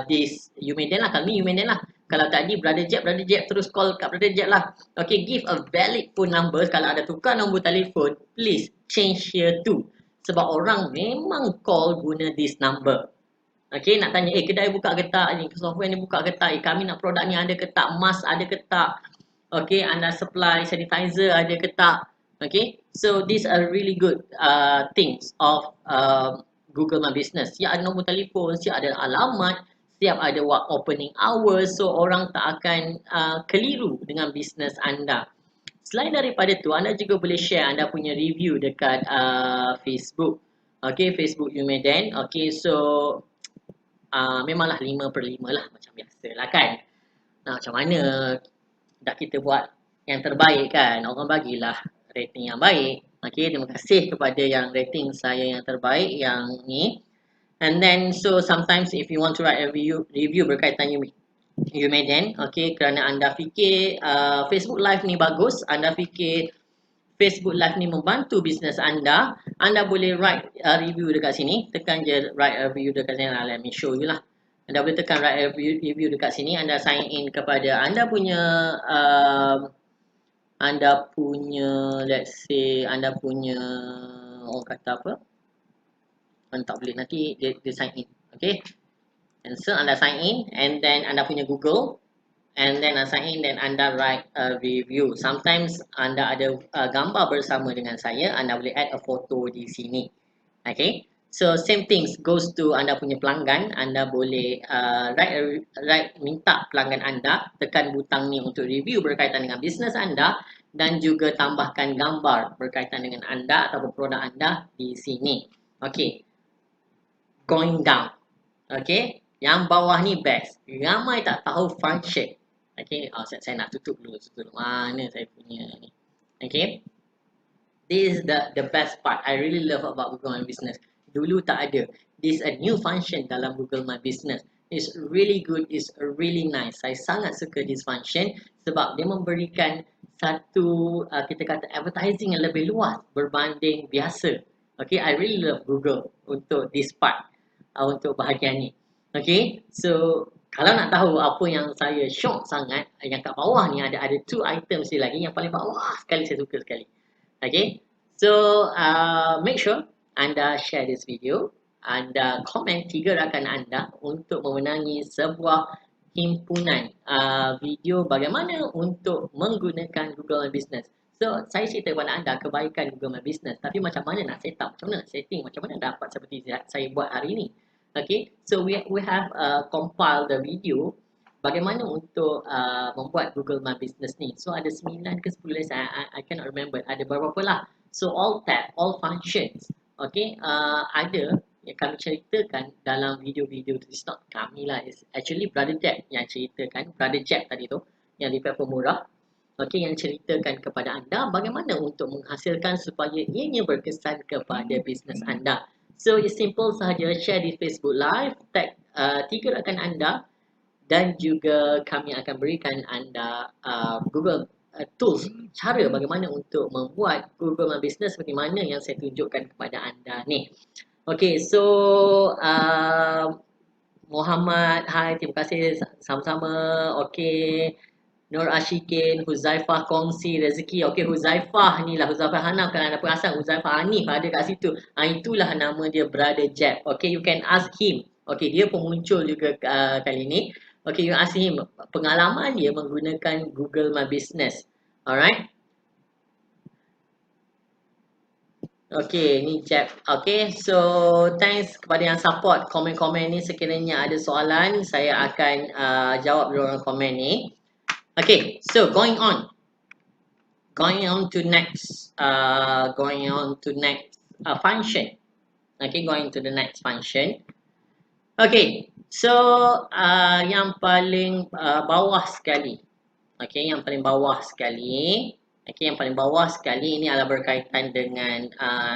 this Umedan lah. Kalau ni Umedan lah. Kalau tadi Brother Jack terus call kat Brother Jack lah. Okay, give a valid phone number. Kalau ada tukar nombor telefon, please change here too. Sebab orang memang call guna this number. Okay, nak tanya, kedai buka ke tak ni? Software ni buka ke tak? Kami nak produk ni ada ke tak? Mask ada ke tak? Okay, anda supply sanitizer ada ke tak? Okay, so these are really good things of Google My Business. Siap ada nombor telefon, siap ada alamat, siap ada opening hours, so orang tak akan keliru dengan bisnes anda. Selain daripada tu, anda juga boleh share anda punya review dekat Facebook. Okay, Facebook Umedan. Okay, so memanglah 5/5 lah macam biasa lah kan. Nah, macam mana dah kita buat yang terbaik kan, orang bagilah rating yang baik. Okay, terima kasih kepada yang rating saya yang terbaik yang ni. And then so sometimes if you want to write a review berkaitan Umedan, okay, kerana anda fikir Facebook Live ni bagus, anda fikir Facebook Live ni membantu bisnes anda boleh write review dekat sini. Tekan je write a review dekat sini. Let me show you lah. Anda boleh tekan write a review dekat sini. Anda sign in kepada anda punya let's say anda punya orang kata apa, anda tak boleh nanti dia sign in. Okay, and so anda sign in and then anda punya Google and then sign in, then anda write a review. Sometimes anda ada gambar bersama dengan saya, anda boleh add a photo di sini. Okay, so same things goes to anda punya pelanggan. Anda boleh minta pelanggan anda tekan butang ni untuk review berkaitan dengan bisnes anda dan juga tambahkan gambar berkaitan dengan anda atau produk anda di sini. Okay, going down. Okay, yang bawah ni best. Ramai tak tahu function. Okay, saya nak tutup dulu. Mana saya punya ni. Okay, this is the best part. I really love about Google My Business. Dulu tak ada. This is a new function dalam Google My Business. It's really good. It's really nice. Saya sangat suka this function sebab dia memberikan satu kita kata advertising yang lebih luas berbanding biasa. Okay, I really love Google untuk this part, untuk bahagian ni. Okay, so kalau nak tahu apa yang saya shock sangat, yang kat bawah ni ada 2 items ni lagi. Yang paling bawah sekali saya suka sekali. Okay, so make sure anda share this video, anda komen 3 rakan anda untuk memenangi sebuah himpunan video bagaimana untuk menggunakan Google My Business. So saya cerita kepada anda kebaikan Google My Business, tapi macam mana nak set up, macam mana nak setting, macam mana dapat seperti saya buat hari ni. Okay, so we have compiled the video bagaimana untuk membuat Google My Business ni. So ada 9 ke 10, I cannot remember, ada berapa lah. So all tab, all functions, okay, ada yang kami ceritakan dalam video-video tu. It's not kami lah, it's actually Brother Jack yang ceritakan. Brother Jack tadi tu yang di platform murah, okay, yang ceritakan kepada anda bagaimana untuk menghasilkan supaya ianya berkesan kepada bisnes anda. So it's simple sahaja, share di Facebook Live, tag 3 rakan anda dan juga kami akan berikan anda Google tools, cara bagaimana untuk membuat Google My Business seperti mana yang saya tunjukkan kepada anda ni. Okay, so Muhammad, hai, terima kasih sama-sama. Okay, Nur Ashikin, Huzaifah kongsi rezeki. Okey, Huzaifah ni lah, Huzaifah Hanaf. Kalau anda perasan, Huzaifah Hanif ada kat situ. Itulah nama dia, Brother Jeb. Okay, you can ask him. Okay, dia pun muncul juga kali ni. Okay, you ask him pengalaman dia menggunakan Google My Business. Alright. Okay, ni Jeb. Okay, so thanks kepada yang support komen-komen ni. Sekiranya ada soalan, saya akan jawab dulu orang komen ni. Okay, so going on to next function. Okay, going to the next function. Okay, so yang paling bawah sekali. Okay, yang paling bawah sekali. Okay, yang paling bawah sekali ini adalah berkaitan dengan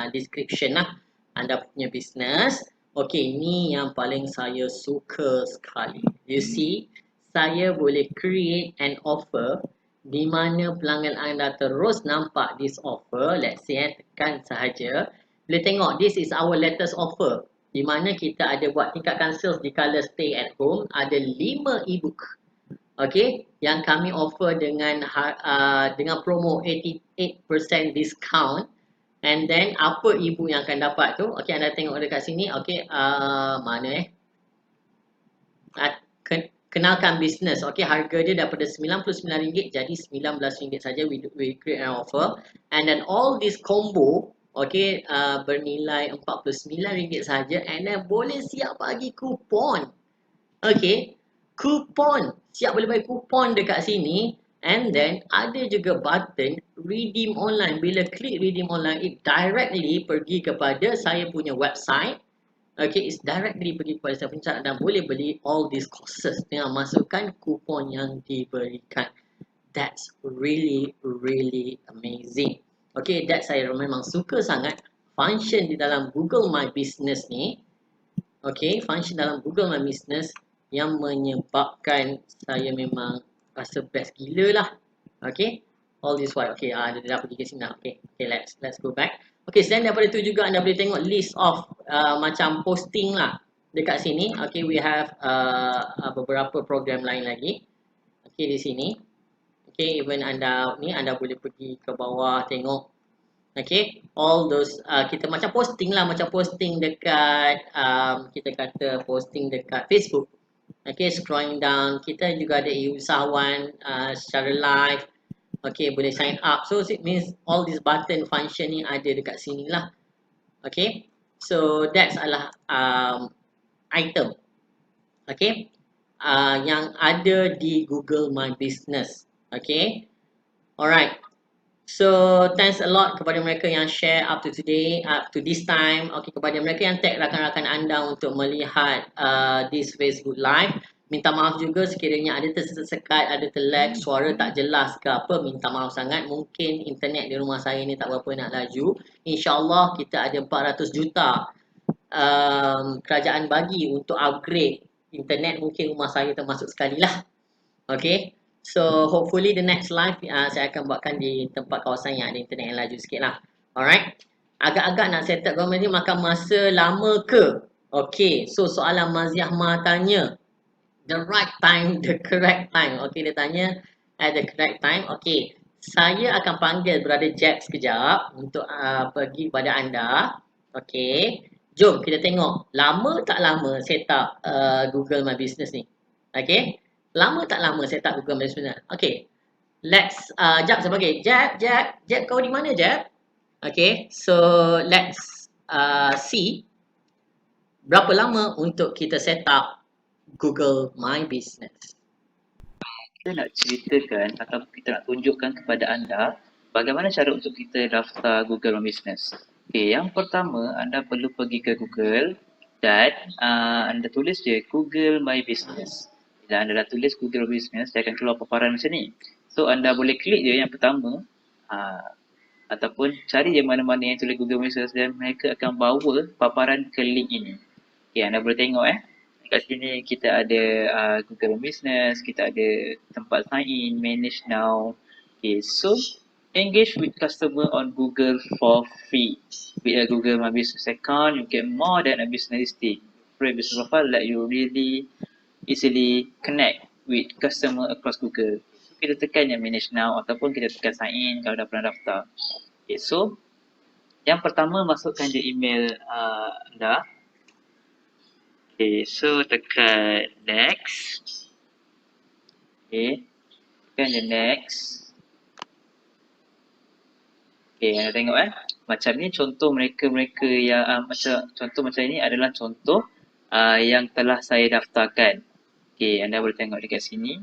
description lah. Anda punya business. Okay, ini yang paling saya suka sekali. You see, saya boleh create an offer di mana pelanggan anda terus nampak this offer. Let's say, tekan sahaja. Boleh tengok, this is our latest offer. Di mana kita ada buat tingkatkan sales di kala stay at home. Ada 5 ebook. Okay, yang kami offer dengan promo 88% discount. And then apa ibu yang akan dapat tu? Okay, anda tengok dekat sini. Okay, mana kenalkan bisnes. Okay, harga dia daripada RM99 jadi RM19 saja. We create an offer. And then all this combo, okay, bernilai RM49 saja. And then boleh siap bagi kupon. Okay, kupon. Siap boleh bagi kupon dekat sini. And then ada juga button redeem online. Bila klik redeem online, it directly pergi kepada saya punya website. Okay, it's directly pergi kepada saya punya website dan boleh beli all these courses dengan masukkan kupon yang diberikan. That's really amazing. Okay, that saya memang suka sangat function di dalam Google My Business ni. Okay, function dalam Google My Business yang menyebabkan saya memang rasa best gila lah. Okay, all this while. Okay, dia dah pergi ke sini. Okay, let's go back. Okay, selain daripada itu juga anda boleh tengok list of macam posting lah dekat sini. Okay, we have beberapa program lain lagi. Okay, di sini. Okay, even anda boleh pergi ke bawah tengok. Okay, all those kita macam posting lah, macam posting dekat kita kata posting dekat Facebook. Okay, scrolling down, kita juga ada usahawan secara live. Okay, boleh sign up. So it means all this button function ni ada dekat sini lah. Okay, so that's adalah item. Okay, yang ada di Google My Business. Okay, alright. So thanks a lot kepada mereka yang share up to today, up to this time. Okay, kepada mereka yang tag rakan-rakan anda untuk melihat this Facebook live. Minta maaf juga sekiranya ada tersekat, ada terlag, suara tak jelas ke apa. Minta maaf sangat. Mungkin internet di rumah saya ni tak berapa nak laju. InsyaAllah kita ada 400 juta kerajaan bagi untuk upgrade internet. Mungkin rumah saya termasuk sekali lah. Okay. So hopefully the next live saya akan buatkan di tempat kawasan yang ada internet yang laju sikit lah. Alright. Agak-agak nak set up government ni makan masa lama ke? Okay. So soalan Maziah Ma tanya. The right time, the correct time. Okay, dia tanya at the correct time. Okay. Saya akan panggil Brother Jack sekejap untuk pergi kepada anda. Okay. Jom kita tengok. Lama tak lama set up Google My Business ni. Okay. Lama tak lama saya tak Google My Business. Okay. Let's Jap sebagai Jab kau di mana Jab? Okay. So let's see berapa lama untuk kita set up Google My Business.
Kita nak ceritakan atau kita nak tunjukkan kepada anda bagaimana cara untuk kita daftar Google My Business. Okay, yang pertama anda perlu pergi ke Google dan anda tulis je Google My Business. Bila anda dah tulis Google Business, dia akan keluar paparan macam ni. So anda boleh klik je yang pertama ataupun cari je mana-mana yang tulis Google Business dan mereka akan bawa paparan ke link ini. Okay, anda boleh tengok kat sini kita ada Google Business, kita ada tempat sign in, manage now. Okay, so engage with customer on Google for free. With a Google My Business account, you get more than a business listing. Free business profile let you really easily connect with customer across Google. So, kita tekan yang manage now ataupun kita tekan sign in kalau dah pernah daftar. Okay, so yang pertama masukkan je email anda. Okay, so tekan next. Okay, tekan je next. Okay, anda tengok macam ni contoh mereka-mereka yang contoh macam ini adalah contoh yang telah saya daftarkan. Okay, anda boleh tengok dekat sini.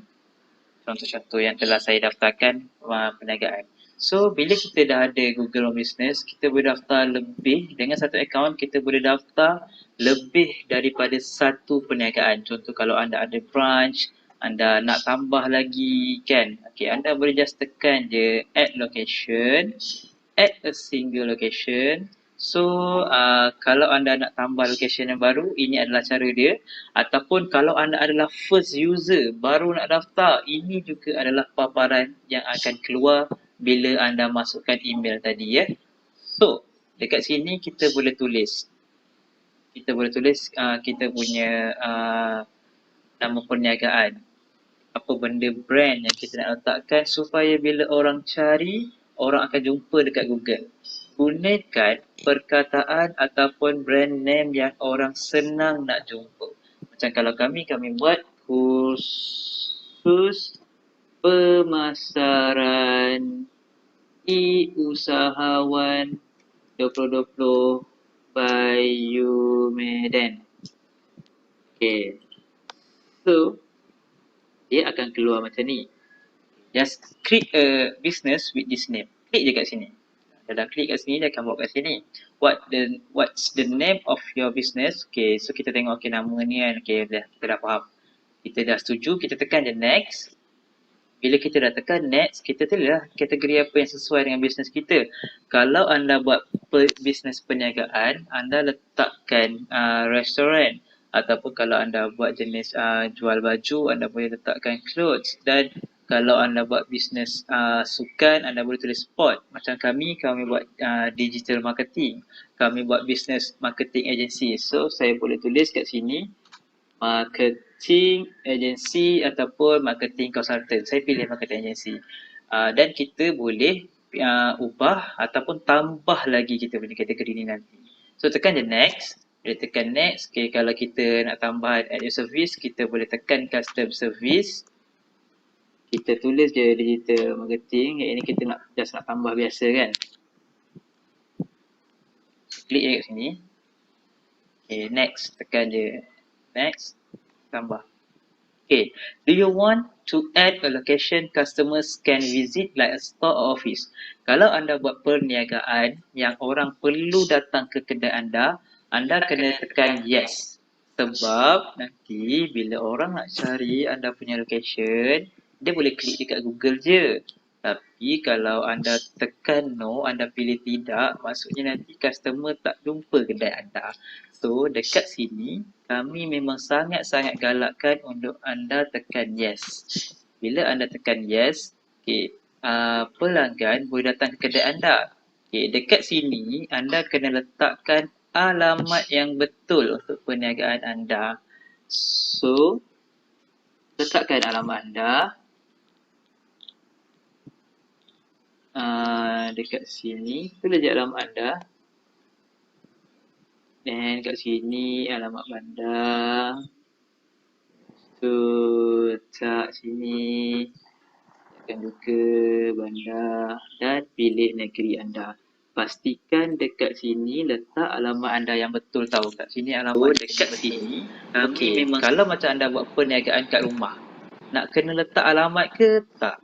Contoh-contoh yang telah saya daftarkan perniagaan. So, bila kita dah ada Google My Business, kita boleh daftar lebih. Dengan satu akaun, kita boleh daftar lebih daripada satu perniagaan. Contoh kalau anda ada branch, anda nak tambah lagi kan. Okay, anda boleh just tekan je add location, add a single location. So, kalau anda nak tambah location yang baru, ini adalah cara dia. Ataupun kalau anda adalah first user, baru nak daftar, ini juga adalah paparan yang akan keluar bila anda masukkan email tadi So, dekat sini kita boleh tulis. Kita boleh tulis kita punya nama perniagaan. Apa benda brand yang kita nak letakkan supaya bila orang cari, orang akan jumpa dekat Google. Gunakan perkataan ataupun brand name yang orang senang nak jumpa. Macam kalau kami buat khusus pemasaran usahawan 2020 by Medan. Okay. So, dia akan keluar macam ni. Just create a business with this name. Klik je kat sini. Dah klik kat sini, dia akan bawa kat sini. What's the name of your business? Okay, so kita tengok nama ni kan. Okay, kita dah faham. Kita dah setuju, kita tekan je next. Bila kita dah tekan next, kita tulislah kategori apa yang sesuai dengan bisnes kita. Kalau anda buat bisnes perniagaan, anda letakkan restoran. Ataupun kalau anda buat jenis jual baju, anda boleh letakkan clothes. Dan kalau anda buat bisnes sukan, anda boleh tulis sport. Macam kami buat digital marketing. Kami buat bisnes marketing agency. So, saya boleh tulis kat sini, marketing agency ataupun marketing consultant. Saya pilih marketing agency. Dan kita boleh ubah ataupun tambah lagi kita punya kategori ni nanti. So, tekan je next. Bila tekan next, okay, kalau kita nak tambah add your service, kita boleh tekan custom service. Kita tulis je digital marketing. Yang ini kita just nak tambah biasa kan. Klik je kat sini. Okay, next. Tekan je next. Tambah. Okay, do you want to add a location customers can visit like a store or office? Kalau anda buat perniagaan yang orang perlu datang ke kedai anda kena tekan yes. Sebab nanti bila orang nak cari anda punya location, dia boleh klik dekat Google je. Tapi kalau anda tekan no, anda pilih tidak, maksudnya nanti customer tak jumpa kedai anda. So, dekat sini, kami memang sangat-sangat galakkan untuk anda tekan yes. Bila anda tekan yes, okay, pelanggan boleh datang ke kedai anda. Okay, dekat sini, anda kena letakkan alamat yang betul untuk perniagaan anda. So, letakkan alamat anda. Dekat sini, tulis je alamat anda. Dan kat sini alamat bandar. So, letak sini. Tekan juga bandar dan pilih negeri anda. Pastikan dekat sini letak alamat anda yang betul tahu. Kat sini alamat dekat sini. Okey, kalau macam anda buat perniagaan kat rumah, nak kena letak alamat ke tak?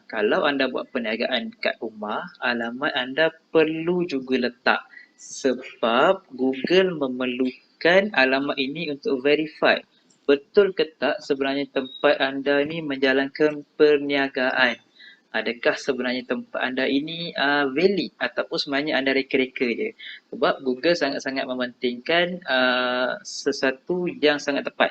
Kalau anda buat perniagaan kat rumah, alamat anda perlu juga letak. Sebab Google memerlukan alamat ini untuk verify. Betul ke tak sebenarnya tempat anda ni menjalankan perniagaan? Adakah sebenarnya tempat anda ini valid ataupun sebenarnya anda reka-reka je? Sebab Google sangat-sangat mementingkan sesuatu yang sangat tepat.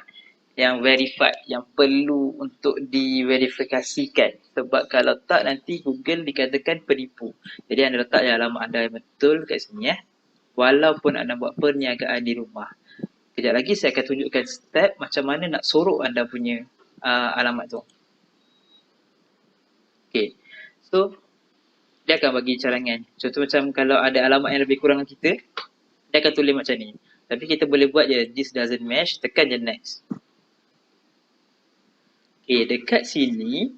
yang verified, yang perlu untuk diverifikasikan. Sebab kalau tak nanti Google dikatakan penipu. Jadi anda letak alamat anda yang betul kat sini walaupun anda buat perniagaan di rumah. Kejap lagi saya akan tunjukkan step macam mana nak sorok anda punya alamat tu. Okay. So, dia akan bagi cadangan. Contoh macam kalau ada alamat yang lebih kurang kita, dia akan tulis macam ni. Tapi kita boleh buat je, this doesn't match, tekan je next. Okay, dekat sini,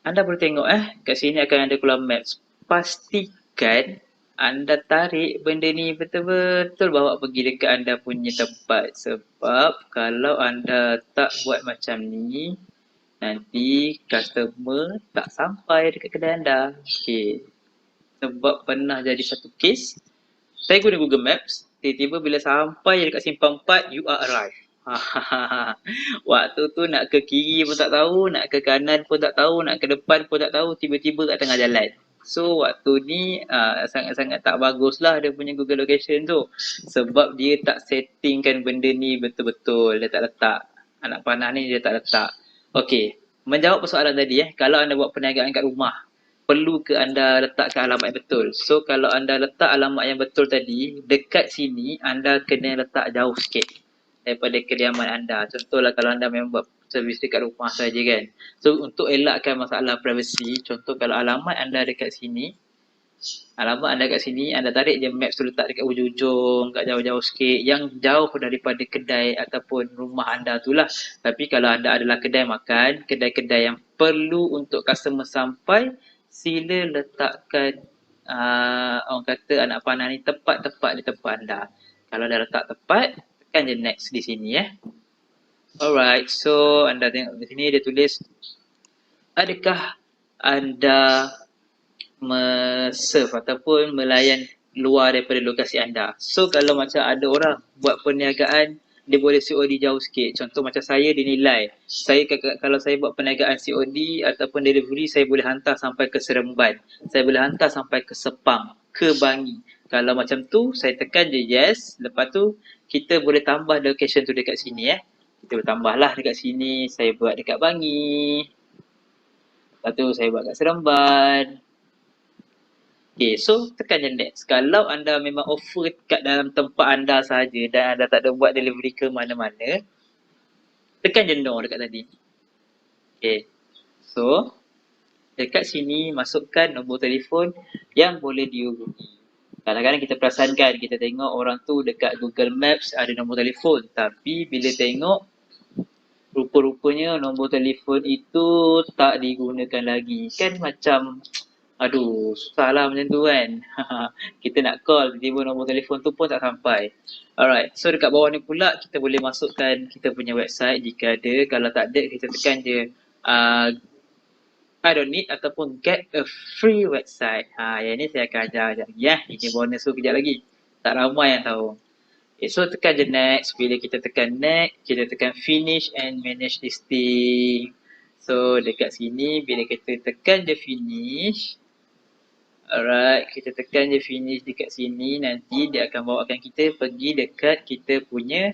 anda boleh tengok kat sini akan ada keluar maps. Pastikan anda tarik benda ni betul-betul bawa pergi dekat anda punya tempat. Sebab kalau anda tak buat macam ni, nanti customer tak sampai dekat kedai anda. Okay. Sebab pernah jadi satu case, saya guna Google Maps, tiba-tiba bila sampai dekat simpang 4, you are arrived. Waktu tu nak ke kiri pun tak tahu, nak ke kanan pun tak tahu, nak ke depan pun tak tahu, tiba-tiba kat tengah jalan. So waktu ni sangat-sangat tak bagus lah dia punya Google Location tu. Sebab dia tak settingkan benda ni betul-betul, dia tak letak. Anak panah ni dia tak letak. Okay, menjawab persoalan tadi kalau anda buat perniagaan kat rumah, perlu ke anda letakkan alamat yang betul. So kalau anda letak alamat yang betul tadi, dekat sini anda kena letak jauh sikit daripada kediaman anda. Contohlah kalau anda memang buat servis dekat rumah saja kan. So untuk elakkan masalah privacy, contoh kalau alamat anda dekat sini, alamat anda kat sini, anda tarik je maps tu letak dekat ujung-ujung, kat jauh-jauh sikit, yang jauh daripada kedai ataupun rumah anda tu lah. Tapi kalau anda adalah kedai makan, kedai-kedai yang perlu untuk customer sampai, sila letakkan orang kata anak panah ni tepat-tepat di tempat anda. Kalau dah letak tepat, tekan je next di sini Alright, so anda tengok di sini dia tulis, adakah anda serve ataupun melayan luar daripada lokasi anda. So kalau macam ada orang buat perniagaan, dia boleh COD jauh sikit. Contoh macam saya dinilai. Saya kalau saya buat perniagaan COD ataupun delivery, saya boleh hantar sampai ke Seremban. Saya boleh hantar sampai ke Sepang, ke Bangi. Kalau macam tu, saya tekan je yes. Lepas tu, kita boleh tambah location tu dekat sini Kita boleh tambahlah dekat sini. Saya buat dekat Bangi. Lepas tu, saya buat kat Seremban. Okay, so tekan je next. Kalau anda memang offer kat dalam tempat anda sahaja dan anda tak ada buat delivery ke mana-mana, tekan je no dekat tadi. Okay, so dekat sini masukkan nombor telefon yang boleh dihubungi. Kadang-kadang kita perasankan, kita tengok orang tu dekat Google Maps ada nombor telefon. Tapi bila tengok, rupa-rupanya nombor telefon itu tak digunakan lagi. Kan macam aduh, susah lah macam tu kan. Kita nak call, tiba-tiba nombor telefon tu pun tak sampai. Alright, so dekat bawah ni pula kita boleh masukkan kita punya website jika ada. Kalau tak ada, kita tekan je I don't need ataupun get a free website. Yang ni saya akan ajar sekejap lagi Ini bonus tu kejap lagi. Tak ramai yang tahu. Okay, so tekan je next. Bila kita tekan next, kita tekan finish and manage listing. So dekat sini, bila kita tekan je finish, alright, kita tekan je finish dekat sini, nanti dia akan bawakan kita pergi dekat kita punya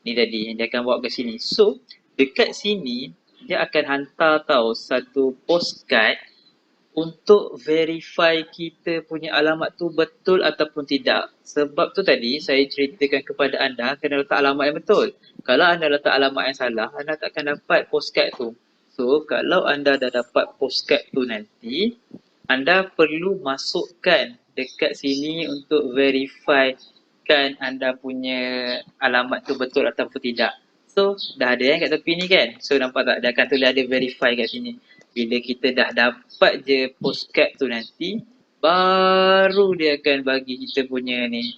ni tadi, dia akan bawa ke sini. So, dekat sini dia akan hantar satu postcard untuk verify kita punya alamat tu betul ataupun tidak. Sebab tu tadi saya ceritakan kepada anda kena letak alamat yang betul. Kalau anda letak alamat yang salah, anda tak akan dapat postcard tu. So, kalau anda dah dapat postcard tu nanti, anda perlu masukkan dekat sini untuk verify kan anda punya alamat tu betul ataupun tidak. So, dah ada kat tepi ni kan. So, nampak tak? Dia akan tulis ada verify kat sini. Bila kita dah dapat je postcard tu nanti, baru dia akan bagi kita punya ni.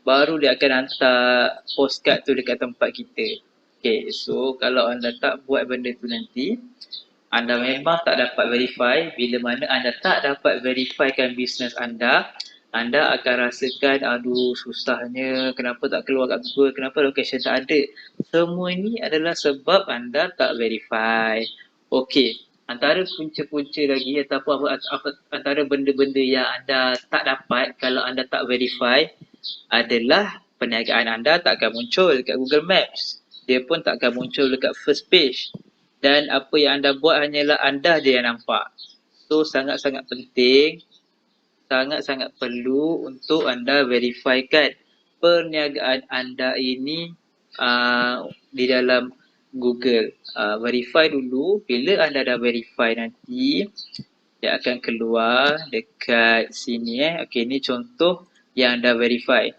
Baru dia akan hantar postcard tu dekat tempat kita. Okay, so kalau anda tak buat benda tu nanti, anda memang tak dapat verify. Bila mana anda tak dapat verifikan bisnes anda akan rasakan, aduh susahnya, kenapa tak keluar kat Google, kenapa location tak ada. Semua ini adalah sebab anda tak verify. Okey, antara punca-punca lagi ataupun antara benda-benda yang anda tak dapat kalau anda tak verify adalah perniagaan anda tak akan muncul kat Google Maps. dia pun tak akan muncul dekat first page. Dan apa yang anda buat hanyalah anda je yang nampak. So sangat-sangat penting, sangat-sangat perlu untuk anda verifikan perniagaan anda ini di dalam Google. Verify dulu, bila anda dah verify nanti, dia akan keluar dekat sini Okey, ni contoh yang dah verify.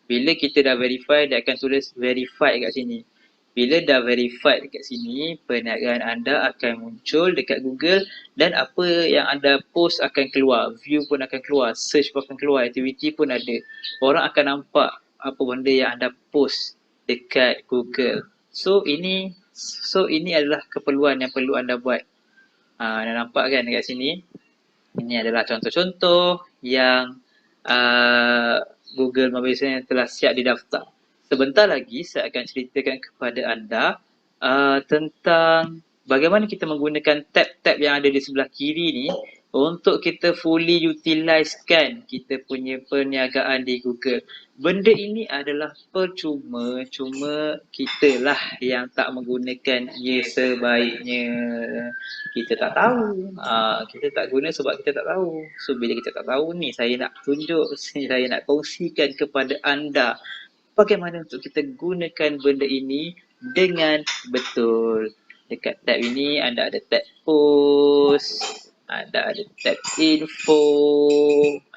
Bila kita dah verify, dia akan tulis verify kat sini. Bila dah verified dekat sini, perniagaan anda akan muncul dekat Google dan apa yang anda post akan keluar. View pun akan keluar, search pun akan keluar, activity pun ada. Orang akan nampak apa benda yang anda post dekat Google. So ini adalah keperluan yang perlu anda buat. Anda nampak kan dekat sini? Ini adalah contoh-contoh yang Google My Business yang telah siap didaftar. Sebentar lagi saya akan ceritakan kepada anda tentang bagaimana kita menggunakan tab-tab yang ada di sebelah kiri ni untuk kita fully utilizekan kita punya perniagaan di Google. Benda ini adalah percuma, cuma kita lah yang tak menggunakannya sebaiknya. Kita tak tahu. Kita tak guna sebab kita tak tahu. So bila kita tak tahu ni, saya nak tunjuk, saya nak kongsikan kepada anda bagaimana untuk kita gunakan benda ini dengan betul. Dekat tab ini anda ada tab post, anda ada tab info,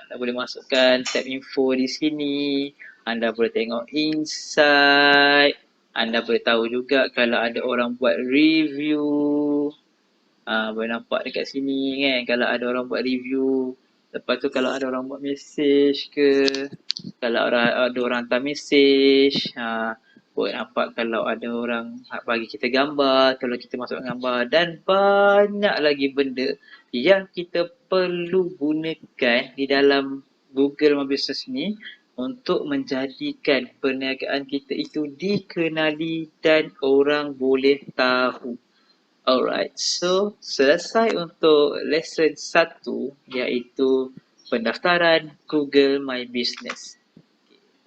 anda boleh masukkan tab info di sini, anda boleh tengok insight, anda boleh tahu juga kalau ada orang buat review. Boleh nampak dekat sini kan kalau ada orang buat review. Lepas tu kalau ada orang buat message ke, kalau ada orang hantar message, boleh nampak kalau ada orang bagi kita gambar, kalau kita masuk gambar dan banyak lagi benda yang kita perlu gunakan di dalam Google My Business ni untuk menjadikan perniagaan kita itu dikenali dan orang boleh tahu. Alright, so selesai untuk lesson 1 iaitu pendaftaran Google My Business.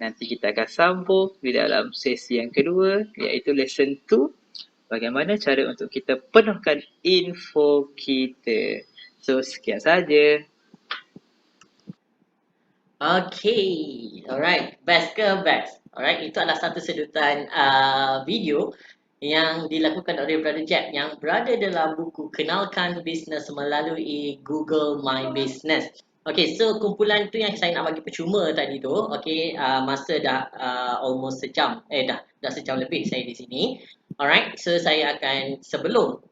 Nanti kita akan sambung di dalam sesi yang kedua iaitu lesson 2. Bagaimana cara untuk kita penuhkan info kita. So sekian saja.
Okay, alright, best ke best? Alright, itu adalah satu sedutan video yang dilakukan oleh Brother Jack yang berada dalam buku Kenalkan Bisnes Melalui Google My Business. Okay, so kumpulan tu yang saya nak bagi percuma tadi tu. Okay, masa dah almost sejam. Dah sejam lebih saya di sini. Alright, so saya akan sebelum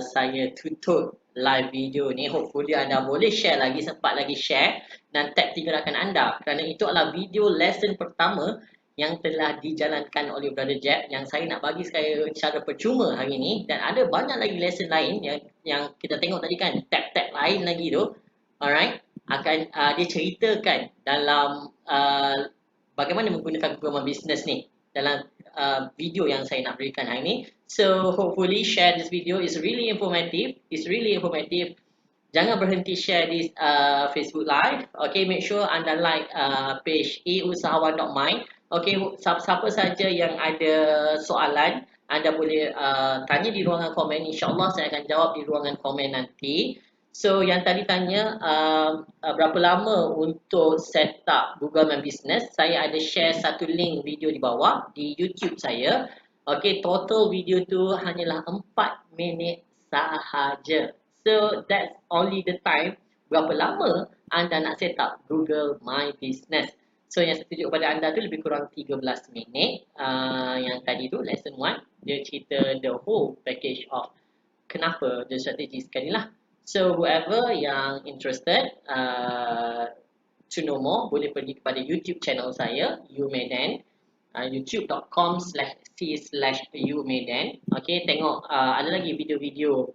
saya tutup live video ni, hopefully anda boleh share lagi, sempat lagi share dan tag 3 rakan anda kerana itu adalah video lesson pertama yang telah dijalankan oleh Brother Jack yang saya nak bagi secara percuma hari ini dan ada banyak lagi lesson lain yang kita tengok tadi kan, tab-tab lain lagi tu. Alright, akan dia ceritakan dalam bagaimana menggunakan Google My Business ni dalam video yang saya nak berikan hari ini. So hopefully share this video, is really informative. Jangan berhenti share di Facebook Live. Okay, make sure anda like page eusahawan.my. Okay, siapa saja yang ada soalan, anda boleh tanya di ruangan komen. InsyaAllah saya akan jawab di ruangan komen nanti. So yang tadi tanya berapa lama untuk set up Google My Business, saya ada share satu link video di bawah di YouTube saya. Okay, total video tu hanyalah 4 minit sahaja. So that's only the time berapa lama anda nak set up Google My Business. So yang saya tunjuk kepada anda tu lebih kurang 13 minit. Yang tadi tu lesson 1 dia cerita the whole package of kenapa the strategy sekali lah. So whoever yang interested to know more boleh pergi kepada YouTube channel saya YouMaydan, youtube.com/c/YouMaydan. Okay, tengok ada lagi video-video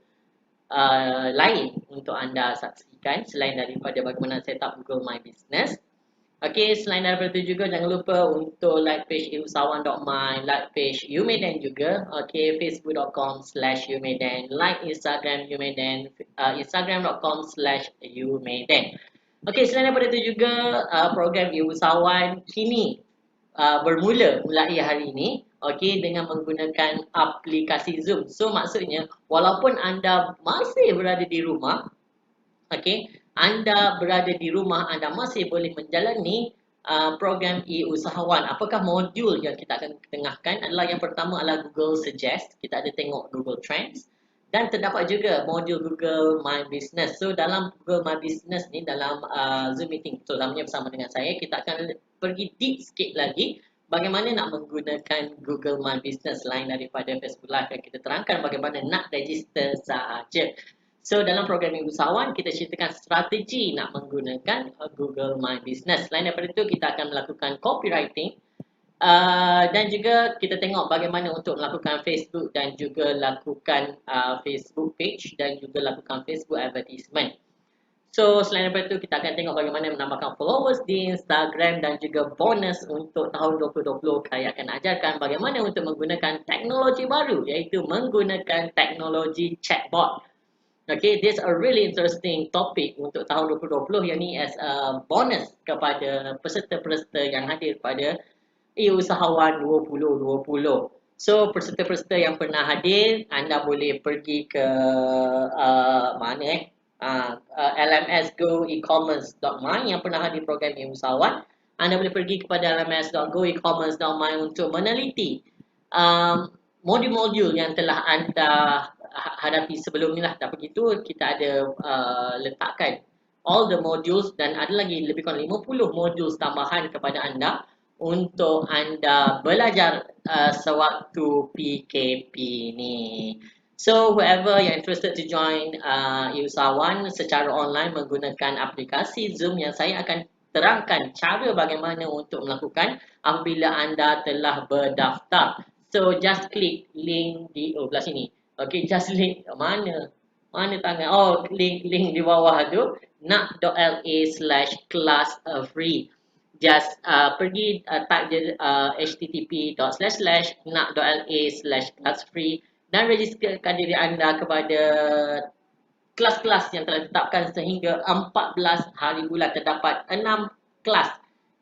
lain untuk anda saksikan selain daripada bagaimana set up Google My Business. Okay, selain daripada itu juga jangan lupa untuk like page eusahawan.my, like page YouMaydan juga. Okay, facebook.com/YouMaydan, like Instagram YouMaydan, instagram.com/YouMaydan. Okay, selain daripada itu juga program Eusahawan kini mulai hari ini. okey, dengan menggunakan aplikasi Zoom. So maksudnya walaupun anda masih berada di rumah, okey, anda berada di rumah, anda masih boleh menjalani program e-usahawan. Apakah modul yang kita akan tengahkan adalah yang pertama adalah Google Suggest. Kita ada tengok Google Trends dan terdapat juga modul Google My Business. So dalam Google My Business ni, dalam Zoom meeting terutamanya bersama dengan saya, kita akan pergi deep sikit lagi bagaimana nak menggunakan Google My Business lain daripada Facebook Live yang kita terangkan bagaimana nak register sahaja. So dalam program Minggu Usahawan kita ceritakan strategi nak menggunakan Google My Business. Selain daripada itu kita akan melakukan copywriting dan juga kita tengok bagaimana untuk melakukan Facebook dan juga lakukan Facebook page dan juga lakukan Facebook advertisement. So selain daripada itu kita akan tengok bagaimana menambahkan followers di Instagram dan juga bonus untuk tahun 2020. Saya akan ajarkan bagaimana untuk menggunakan teknologi baru iaitu menggunakan teknologi chatbot. Okay, this a really interesting topic untuk tahun 2020 yang ni as a bonus kepada peserta-peserta yang hadir pada e-usahawan 2020. So peserta-peserta yang pernah hadir, anda boleh pergi ke lmsgoecommerce.my yang pernah hadir program e-usahawan. Anda boleh pergi kepada lms.goecommerce.my untuk meneliti modul-modul yang telah anda hadapi sebelum ni lah. Dan begitu kita ada letakkan all the modules dan ada lagi lebih kurang 50 modules tambahan kepada anda untuk anda belajar sewaktu PKP ni. So whoever yang interested to join e-usahawan secara online menggunakan aplikasi Zoom yang saya akan terangkan cara bagaimana untuk melakukan apabila anda telah berdaftar. So just click link di belah sini. Okay, just link mana tangan. Oh, link di bawah tu nak.la/class free. Just pergi type je http://nak.la/class free dan registerkan diri anda kepada kelas-kelas yang telah ditetapkan sehingga 14 hari bulan. Terdapat 6 kelas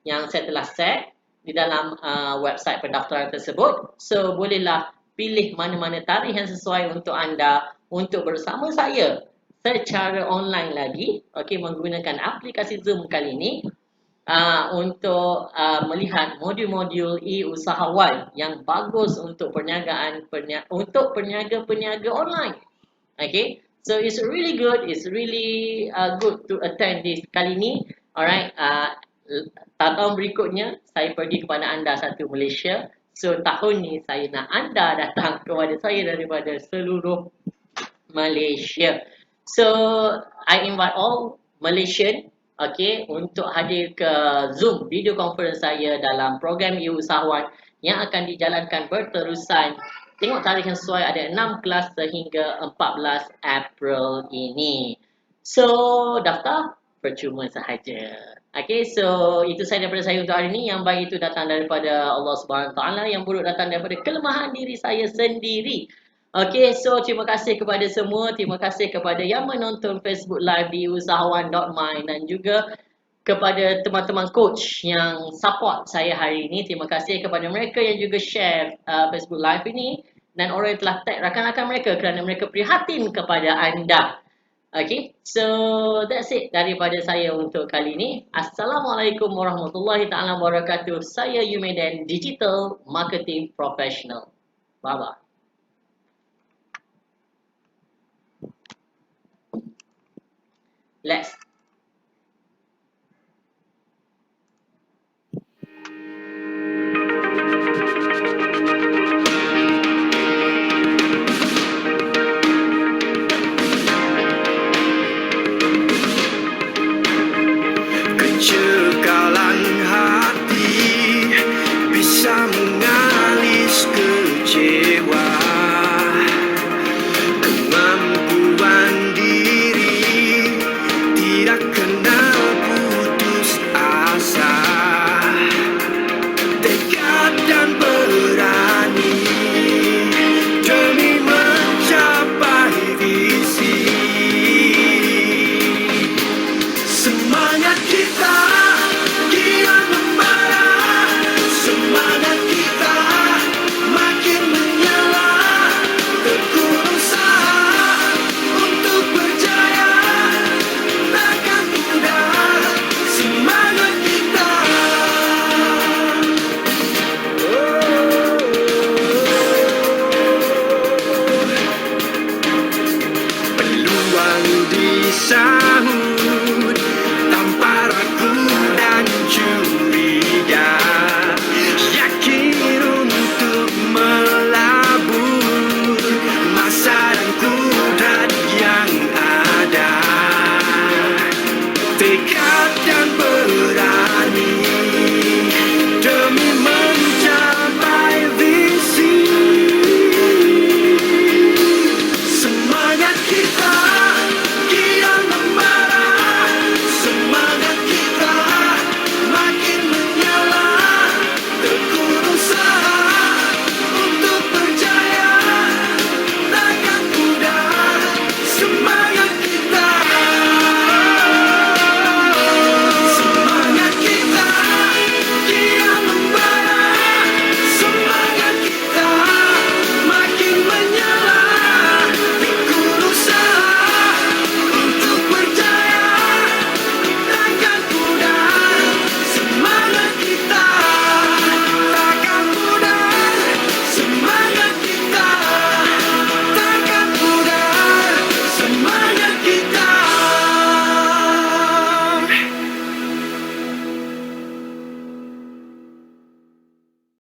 yang saya telah set di dalam website pendaftaran tersebut. So bolehlah pilih mana-mana tarikh yang sesuai untuk anda untuk bersama saya secara online lagi, okey, menggunakan aplikasi Zoom kali ini untuk melihat modul-modul e-usahawan yang bagus untuk untuk peniaga-peniaga online. Okay, so it's really good. It's really good to attend this kali ini. Alright, tahun berikutnya saya pergi kepada anda satu Malaysia. So tahun ni saya nak anda datang kepada saya daripada seluruh Malaysia. So I invite all Malaysian, okay, untuk hadir ke Zoom video conference saya dalam program e-usahawan yang akan dijalankan berterusan. Tengok tarikh yang sesuai, ada 6 kelas sehingga 14 April ini. So daftar percuma sahaja. Okay, so itu sahaja daripada saya untuk hari ini. Yang baik itu datang daripada Allah Subhanahu Wa Taala, yang buruk datang daripada kelemahan diri saya sendiri. Okay, so terima kasih kepada semua. Terima kasih kepada yang menonton Facebook Live di usahawan.my dan juga kepada teman-teman coach yang support saya hari ini. Terima kasih kepada mereka yang juga share Facebook Live ini dan orang yang telah tag rakan-rakan mereka kerana mereka prihatin kepada anda. Okay, so that's it daripada saya untuk kali ini. Assalamualaikum warahmatullahi taala wabarakatuh. Saya Yumedan, Digital Marketing Professional. Bye-bye. Let's
kecekalan hati bisa mengalis kecewa, kemampuan diri sahur